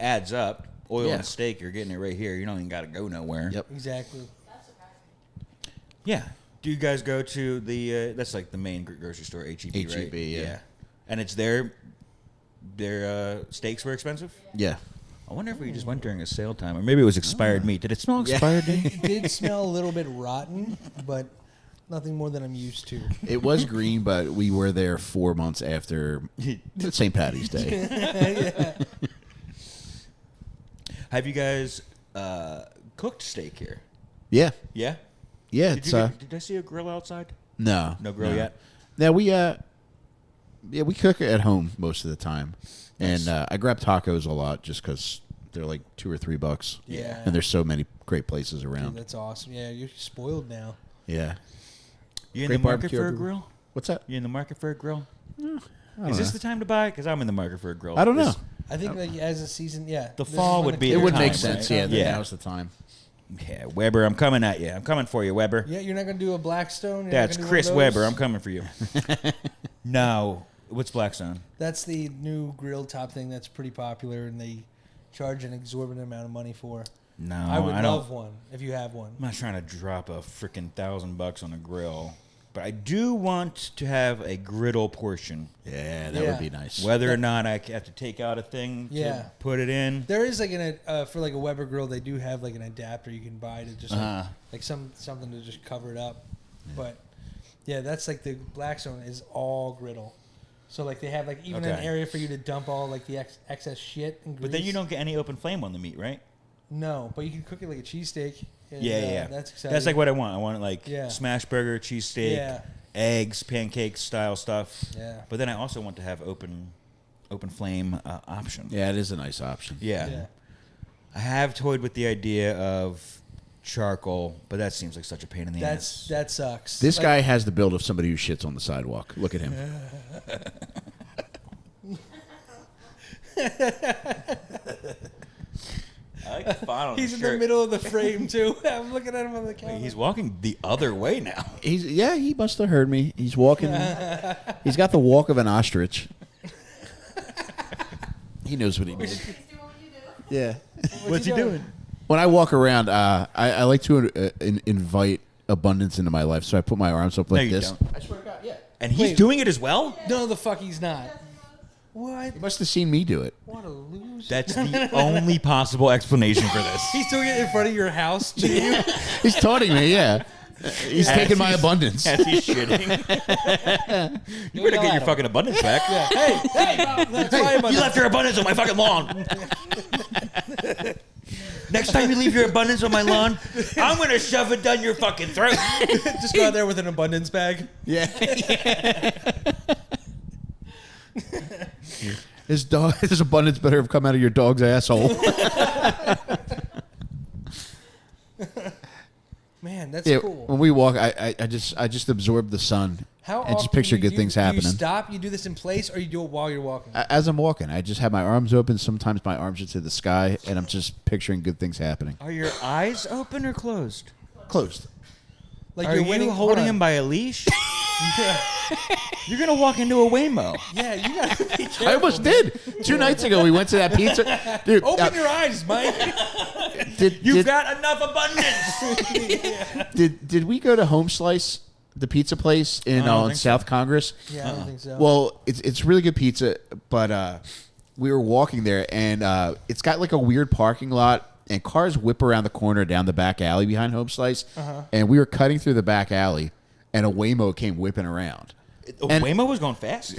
[SPEAKER 3] adds up. Oil and steak, you're getting it right here. You don't even got to go nowhere.
[SPEAKER 2] Yep.
[SPEAKER 4] Exactly.
[SPEAKER 8] That surprised me.
[SPEAKER 3] Yeah. Do you guys go to the? That's like the main grocery store, HEB, right?
[SPEAKER 2] HEB, yeah.
[SPEAKER 3] And it's their steaks were expensive.
[SPEAKER 2] Yeah.
[SPEAKER 3] I wonder if we just went during a sale time, or maybe it was expired meat. Did it smell expired meat?
[SPEAKER 4] It did smell a little bit rotten, but nothing more than I'm used to.
[SPEAKER 2] It was green, but we were there 4 months after St. Patty's Day.
[SPEAKER 3] Have you guys cooked steak here?
[SPEAKER 2] Yeah.
[SPEAKER 3] Yeah.
[SPEAKER 2] Yeah.
[SPEAKER 3] Did,
[SPEAKER 2] It's
[SPEAKER 3] did I see a grill outside?
[SPEAKER 2] no
[SPEAKER 3] Grill yet?
[SPEAKER 2] No, we we cook at home most of the time, and I grab tacos a lot just because they're like $2 or $3.
[SPEAKER 4] Yeah.
[SPEAKER 2] And there's so many great places
[SPEAKER 4] Dude,
[SPEAKER 2] around.
[SPEAKER 4] that's awesome. Yeah, you're spoiled now.
[SPEAKER 2] Yeah.
[SPEAKER 3] You in
[SPEAKER 2] Great
[SPEAKER 3] the market
[SPEAKER 2] barbecue
[SPEAKER 3] for a
[SPEAKER 2] everywhere.
[SPEAKER 3] grill?
[SPEAKER 2] What's that?
[SPEAKER 3] You in the market for a grill?
[SPEAKER 2] I don't
[SPEAKER 3] Is this
[SPEAKER 2] know.
[SPEAKER 3] the time to buy? Because I'm in the market for a grill.
[SPEAKER 2] I don't know.
[SPEAKER 4] I think like as a season, yeah.
[SPEAKER 3] The
[SPEAKER 4] this
[SPEAKER 3] fall
[SPEAKER 4] is when
[SPEAKER 3] would
[SPEAKER 4] the
[SPEAKER 3] be
[SPEAKER 2] It
[SPEAKER 3] the
[SPEAKER 2] would
[SPEAKER 3] time,
[SPEAKER 2] make
[SPEAKER 3] right?
[SPEAKER 2] sense. Yeah.
[SPEAKER 3] Yeah.
[SPEAKER 2] Now's the time.
[SPEAKER 3] Yeah, Weber, I'm coming at you. I'm coming for you, Weber.
[SPEAKER 4] Yeah, you're not gonna do a Blackstone. You're
[SPEAKER 3] That's
[SPEAKER 4] not gonna do
[SPEAKER 3] Chris
[SPEAKER 4] one of those?
[SPEAKER 3] Weber. I'm coming for you. No. What's Blackstone?
[SPEAKER 4] That's the new grill top thing that's pretty popular, and they charge an exorbitant amount of money for.
[SPEAKER 3] No,
[SPEAKER 4] I would
[SPEAKER 3] don't.
[SPEAKER 4] love one if you have one.
[SPEAKER 3] I'm not trying to drop a freaking $1,000 on a grill, but I do want to have a griddle portion.
[SPEAKER 2] Yeah, that
[SPEAKER 4] Yeah.
[SPEAKER 2] would be nice.
[SPEAKER 3] Whether or not I have to take out a thing
[SPEAKER 4] Yeah.
[SPEAKER 3] to put it in.
[SPEAKER 4] There is like for like a Weber grill, they do have like an adapter you can buy to just like something to just cover it up. But yeah, that's like the Blackstone is all griddle. So like they have like even an
[SPEAKER 3] Okay.
[SPEAKER 4] area for you to dump all like the excess shit and grease.
[SPEAKER 3] But then you don't get any open flame on the meat, right?
[SPEAKER 4] No, but you can cook it like a cheesesteak. and,
[SPEAKER 3] Yeah.
[SPEAKER 4] That's exciting.
[SPEAKER 3] That's like what I want. I want like
[SPEAKER 4] Yeah.
[SPEAKER 3] smash burger, cheesesteak,
[SPEAKER 4] Yeah.
[SPEAKER 3] eggs, pancakes style stuff.
[SPEAKER 4] Yeah.
[SPEAKER 3] But then I also want to have open flame option.
[SPEAKER 2] Yeah, it is a nice option.
[SPEAKER 3] Yeah.
[SPEAKER 4] Yeah.
[SPEAKER 3] I have toyed with the idea of charcoal, but that seems like such a pain in the ass.
[SPEAKER 4] That sucks.
[SPEAKER 2] This
[SPEAKER 4] Like,
[SPEAKER 2] guy has the build of somebody who shits on the sidewalk. Look at him.
[SPEAKER 3] I like fine on
[SPEAKER 4] He's
[SPEAKER 3] his
[SPEAKER 4] in the
[SPEAKER 3] shirt.
[SPEAKER 4] middle of the frame too. I'm looking at him on the camera.
[SPEAKER 3] He's walking the other way now.
[SPEAKER 2] He must have heard me. He's walking. He's got the walk of an ostrich. He knows what he did.
[SPEAKER 8] He's doing what you do.
[SPEAKER 2] Yeah.
[SPEAKER 3] What's he doing?
[SPEAKER 2] When I walk around, I like to invite abundance into my life, so I put my arms up like
[SPEAKER 3] you
[SPEAKER 2] this.
[SPEAKER 3] don't.
[SPEAKER 2] I swear to God, yeah.
[SPEAKER 3] And he's doing it as well?
[SPEAKER 4] No, the fuck he's not. What?
[SPEAKER 2] You must have seen me do it.
[SPEAKER 4] What a loser.
[SPEAKER 3] That's the only possible explanation for this.
[SPEAKER 4] He's doing it in front of your house to you.
[SPEAKER 2] He's taunting me, yeah. He's taking my abundance.
[SPEAKER 3] As he's shitting. You better get your fucking abundance back.
[SPEAKER 4] Hey, that's my abundance.
[SPEAKER 3] You left your abundance on my fucking lawn. Next time you leave your abundance on my lawn, I'm going to shove it down your fucking throat.
[SPEAKER 4] Just go out there with an abundance bag.
[SPEAKER 2] Yeah. His abundance better have come out of your dog's asshole.
[SPEAKER 4] Man, that's
[SPEAKER 2] Yeah,
[SPEAKER 4] cool.
[SPEAKER 2] when we walk, I just absorb the sun
[SPEAKER 4] How
[SPEAKER 2] and just
[SPEAKER 4] often
[SPEAKER 2] picture
[SPEAKER 4] do
[SPEAKER 2] good
[SPEAKER 4] you-
[SPEAKER 2] things
[SPEAKER 4] do
[SPEAKER 2] happening.
[SPEAKER 4] You stop, you do this in place, or you do it while you're walking?
[SPEAKER 2] As I'm walking, I just have my arms open. Sometimes my arms are to the sky, and I'm just picturing good things happening.
[SPEAKER 3] Are your eyes open or closed?
[SPEAKER 2] Closed.
[SPEAKER 4] Like
[SPEAKER 3] Are
[SPEAKER 4] you're
[SPEAKER 3] you
[SPEAKER 4] winning,
[SPEAKER 3] holding
[SPEAKER 4] hold
[SPEAKER 3] him
[SPEAKER 4] on.
[SPEAKER 3] by a leash? You're going to walk into a Waymo.
[SPEAKER 4] Yeah, you gotta be careful.
[SPEAKER 2] I almost did. 2 nights ago, we went to that pizza. Dude,
[SPEAKER 4] Open your eyes, Mike.
[SPEAKER 3] You've got enough abundance.
[SPEAKER 2] did we go to Home Slice, the pizza place in South Congress?
[SPEAKER 4] Yeah, I don't think so.
[SPEAKER 2] Well, it's really good pizza, but we were walking there, and it's got like a weird parking lot, and cars whip around the corner down the back alley behind Home Slice, and we were cutting through the back alley, and a Waymo came whipping around. And
[SPEAKER 3] Waymo was going fast?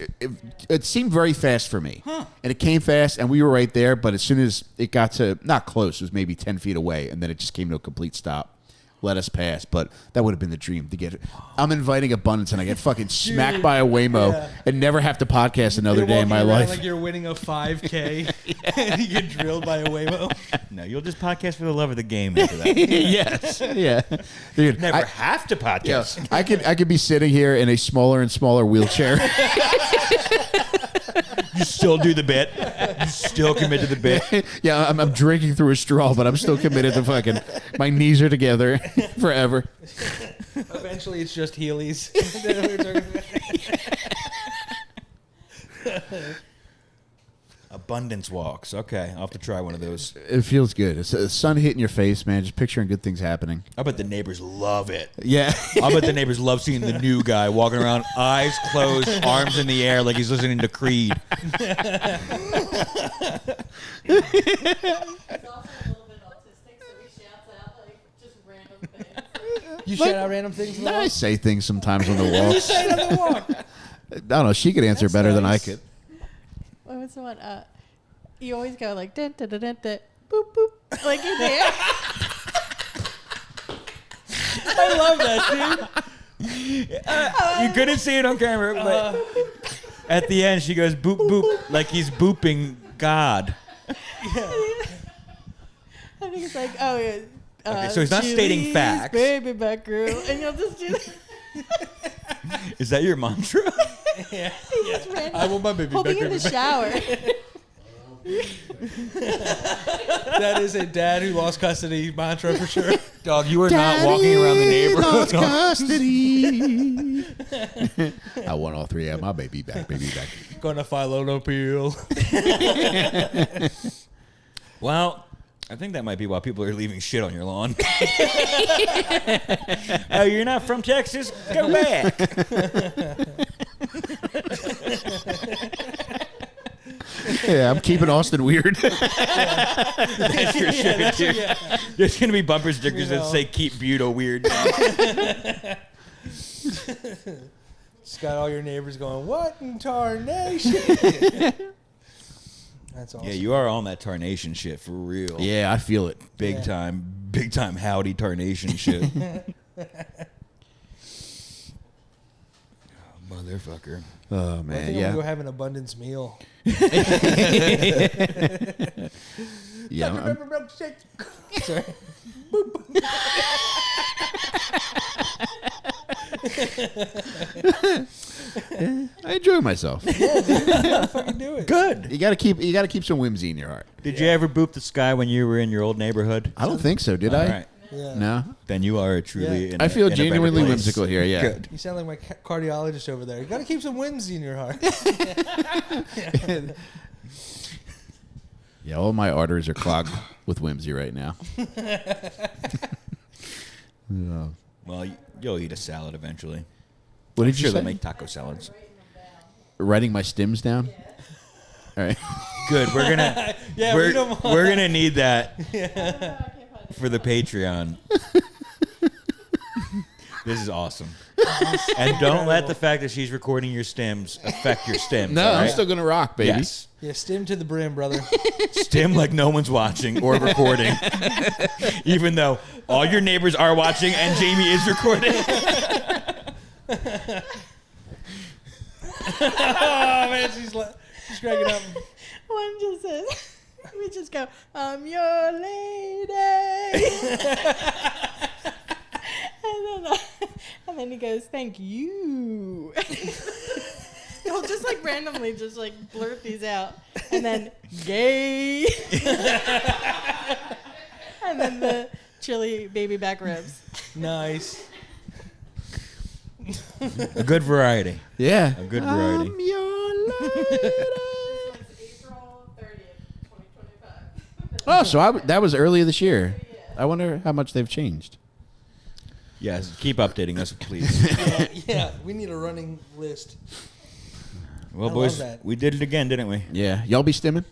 [SPEAKER 2] it seemed very fast for me. And it came fast, and we were right there, but as soon as it got to, not close, it was maybe 10 feet away, and then it just came to a complete stop. Let us pass, but that would have been the dream to get. I'm inviting abundance, and I get fucking smacked by a Waymo and never have to podcast another
[SPEAKER 4] You're
[SPEAKER 2] day in my
[SPEAKER 4] walking around
[SPEAKER 2] life.
[SPEAKER 4] like you're winning a 5K, and you get drilled by a Waymo.
[SPEAKER 3] No, you'll just podcast for the love of the game after that.
[SPEAKER 2] Yes, yeah, dude.
[SPEAKER 3] Never have to podcast.
[SPEAKER 2] I could be sitting here in a smaller and smaller wheelchair.
[SPEAKER 3] You still do the bit. You still commit to the bit.
[SPEAKER 2] Yeah, I'm drinking through a straw, but I'm still committed to fucking. My knees are together forever.
[SPEAKER 4] Eventually, it's just Heelys.
[SPEAKER 3] Abundance walks. Okay, I'll have to try one of those.
[SPEAKER 2] It feels good. It's the sun hitting your face, man. Just picturing good things happening.
[SPEAKER 3] I bet the neighbors love it.
[SPEAKER 2] Yeah.
[SPEAKER 3] I bet the neighbors love seeing the new guy walking around, eyes closed, arms in the air, like he's listening to Creed.
[SPEAKER 8] He's also a little bit autistic, so he shouts out like just random things.
[SPEAKER 4] You shout out random things.
[SPEAKER 2] I say things sometimes on the
[SPEAKER 4] You
[SPEAKER 2] walk.
[SPEAKER 4] say it on the walk.
[SPEAKER 2] I don't know. She could answer
[SPEAKER 4] That's
[SPEAKER 2] better than I
[SPEAKER 4] nice.
[SPEAKER 2] could.
[SPEAKER 9] What was the one? You always go like dun, dun, dun, dun, dun, boop boop, like in there.
[SPEAKER 4] I love that, dude.
[SPEAKER 3] You couldn't see it on camera, but at the end she goes boop boop, like he's booping God.
[SPEAKER 9] I think it's like, oh yeah.
[SPEAKER 3] Okay, so he's not stating
[SPEAKER 9] Chili's
[SPEAKER 3] facts.
[SPEAKER 9] Baby back girl, and you'll just do
[SPEAKER 3] Is that your mantra?
[SPEAKER 4] Yeah.
[SPEAKER 9] just random.
[SPEAKER 4] I want my baby
[SPEAKER 9] Holding
[SPEAKER 4] back.
[SPEAKER 9] in the
[SPEAKER 4] baby back.
[SPEAKER 9] shower.
[SPEAKER 4] That is a dad who lost custody mantra for sure.
[SPEAKER 3] Dog, you are not walking around the neighborhood.
[SPEAKER 2] Custody. I want all three of my baby back,
[SPEAKER 4] Gonna file an appeal.
[SPEAKER 3] Well, I think that might be why people are leaving shit on your lawn. Oh, you're not from Texas? Go back.
[SPEAKER 2] Yeah, I'm keeping Austin weird.
[SPEAKER 3] That's your shit, too. There's going to be bumper stickers that say keep Buto weird.
[SPEAKER 4] Just got all your neighbors going, what in tarnation? That's awesome.
[SPEAKER 3] Yeah, you are on that tarnation shit for real.
[SPEAKER 2] Yeah, I feel it.
[SPEAKER 3] Big time howdy tarnation shit. Motherfucker.
[SPEAKER 2] Oh
[SPEAKER 4] I
[SPEAKER 2] man,
[SPEAKER 4] think I'm
[SPEAKER 2] yeah,
[SPEAKER 4] gonna go have an abundance meal.
[SPEAKER 2] yeah. I'm-
[SPEAKER 4] Milkshake. Sorry.
[SPEAKER 2] I enjoy myself.
[SPEAKER 4] Fucking do it.
[SPEAKER 3] Good.
[SPEAKER 2] You gotta keep some whimsy in your heart.
[SPEAKER 3] Did you ever boop the sky when you were in your old neighborhood?
[SPEAKER 2] I don't think so. Did
[SPEAKER 3] All
[SPEAKER 2] I?
[SPEAKER 3] right.
[SPEAKER 4] Yeah.
[SPEAKER 2] No.
[SPEAKER 3] Then you are truly.
[SPEAKER 4] Yeah.
[SPEAKER 3] In
[SPEAKER 2] I feel
[SPEAKER 3] in a better
[SPEAKER 2] genuinely
[SPEAKER 3] place.
[SPEAKER 2] whimsical here. Yeah.
[SPEAKER 3] Good.
[SPEAKER 4] You sound like my cardiologist over there. You gotta keep some whimsy in your heart.
[SPEAKER 2] Yeah. All my arteries are clogged with whimsy right now.
[SPEAKER 3] Well, you'll eat a salad eventually.
[SPEAKER 2] What
[SPEAKER 3] I'm
[SPEAKER 2] did you
[SPEAKER 3] sure
[SPEAKER 2] say?
[SPEAKER 3] they'll make taco salads.
[SPEAKER 2] Writing my stims down. All right.
[SPEAKER 3] Good. We're gonna.
[SPEAKER 4] Yeah, we
[SPEAKER 3] we're,
[SPEAKER 4] don't want
[SPEAKER 3] we're gonna need that
[SPEAKER 9] I can't find it.
[SPEAKER 3] for the Patreon. This is awesome. And don't let the fact that she's recording your stems affect your stems.
[SPEAKER 2] No,
[SPEAKER 3] all
[SPEAKER 2] I'm
[SPEAKER 3] right?
[SPEAKER 2] still gonna rock, baby.
[SPEAKER 3] Yes.
[SPEAKER 4] Yeah, stim to the brim, brother.
[SPEAKER 3] Stim like no one's watching or recording. Even though all your neighbors are watching and Jamie is recording.
[SPEAKER 4] Oh man, she's cracking up.
[SPEAKER 9] One just says, we just go, I'm your lady. and then he goes, thank you. He'll just like randomly just like blurt these out. And then, gay. And then the chili baby back ribs.
[SPEAKER 4] Nice.
[SPEAKER 3] A good variety.
[SPEAKER 2] Yeah.
[SPEAKER 3] A good variety.
[SPEAKER 2] I'm your lady.
[SPEAKER 8] It's April 30th, 2025.
[SPEAKER 2] Oh, so that was earlier this year. I wonder how much they've changed.
[SPEAKER 3] Yes, keep updating us, please.
[SPEAKER 4] Yeah, we need a running list.
[SPEAKER 3] Well,
[SPEAKER 4] I
[SPEAKER 3] boys,
[SPEAKER 4] love that.
[SPEAKER 3] we did it again, didn't we?
[SPEAKER 2] Yeah. Y'all be stimming?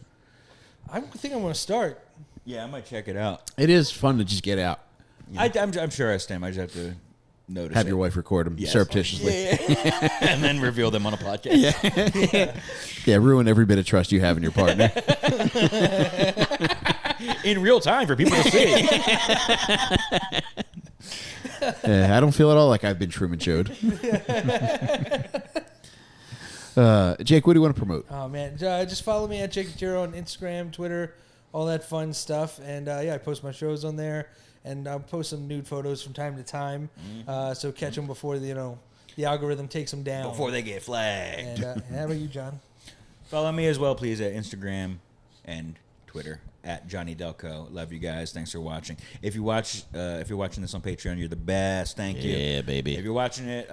[SPEAKER 4] I think I'm gonna start.
[SPEAKER 3] Yeah, I might check it out.
[SPEAKER 2] It is fun to just get out.
[SPEAKER 3] I'm sure I stem. I just have to notice
[SPEAKER 2] Have
[SPEAKER 3] it.
[SPEAKER 2] your wife record them
[SPEAKER 3] Yes.
[SPEAKER 2] surreptitiously.
[SPEAKER 3] and then reveal them on a podcast.
[SPEAKER 2] Yeah, ruin every bit of trust you have in your partner.
[SPEAKER 3] In real time for people to see.
[SPEAKER 2] I don't feel at all like I've been Truman showed. Jake, what do you want to promote?
[SPEAKER 4] Oh man, just follow me at Jake Giro on Instagram, Twitter, all that fun stuff. And yeah, I post my shows on there, and I'll post some nude photos from time to time. So catch them before the algorithm takes them down.
[SPEAKER 3] Before they get flagged.
[SPEAKER 4] And how about you, John?
[SPEAKER 3] Follow me as well, please, at Instagram and Twitter at Johnny Delco. Love you guys. Thanks for watching. If you're watching this on Patreon, you're the best. Thank you.
[SPEAKER 2] Yeah, baby.
[SPEAKER 3] If you're watching it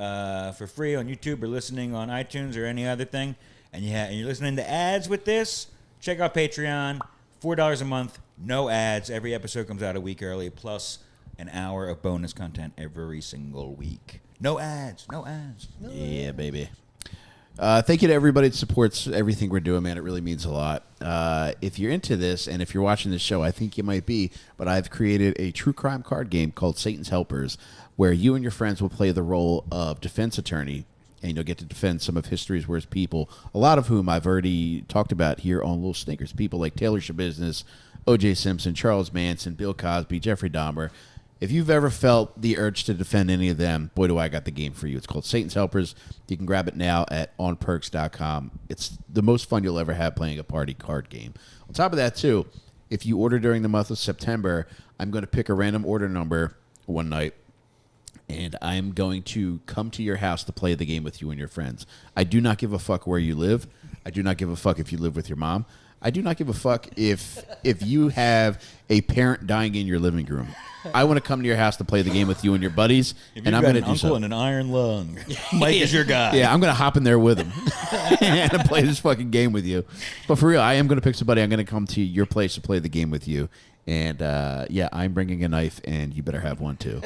[SPEAKER 3] for free on YouTube or listening on iTunes or any other thing, and you're listening to ads with this, check out Patreon. $4 a month, no ads. Every episode comes out a week early, plus an hour of bonus content every single week. No ads. No ads.
[SPEAKER 2] Yeah, baby. Thank you to everybody that supports everything we're doing, man. It really means a lot. If you're into this, and if you're watching this show, I think you might be, but I've created a true crime card game called Satan's Helpers, where you and your friends will play the role of defense attorney, and you'll get to defend some of history's worst people, a lot of whom I've already talked about here on Little Stinkers. People like Taylor Schabusiness, O.J. Simpson, Charles Manson, Bill Cosby, Jeffrey Dahmer. If you've ever felt the urge to defend any of them, boy, do I got the game for you. It's called Satan's Helpers. You can grab it now at onperks.com. It's the most fun you'll ever have playing a party card game. On top of that, too, if you order during the month of September, I'm going to pick a random order number one night, and I'm going to come to your house to play the game with you and your friends. I do not give a fuck where you live. I do not give a fuck if you live with your mom. I do not give a fuck if you have a parent dying in your living room. I want to come to your house to play the game with you and your buddies, and I'm going to do so.
[SPEAKER 3] And an iron lung. Mike is your guy.
[SPEAKER 2] Yeah, I'm going to hop in there with him and play this fucking game with you. But for real, I am going to pick somebody. I'm going to come to your place to play the game with you. And yeah, I'm bringing a knife, and you better have one too.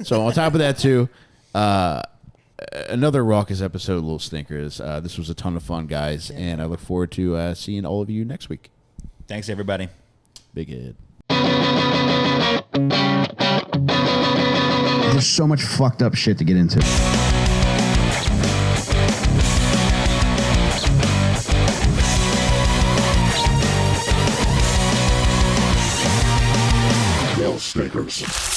[SPEAKER 2] So on top of that too, another raucous episode of Little Stinkers. This was a ton of fun, guys, and I look forward to seeing all of you next week.
[SPEAKER 3] Thanks, everybody.
[SPEAKER 2] Big head.
[SPEAKER 10] There's so much fucked up shit to get into.
[SPEAKER 1] Little Stinkers.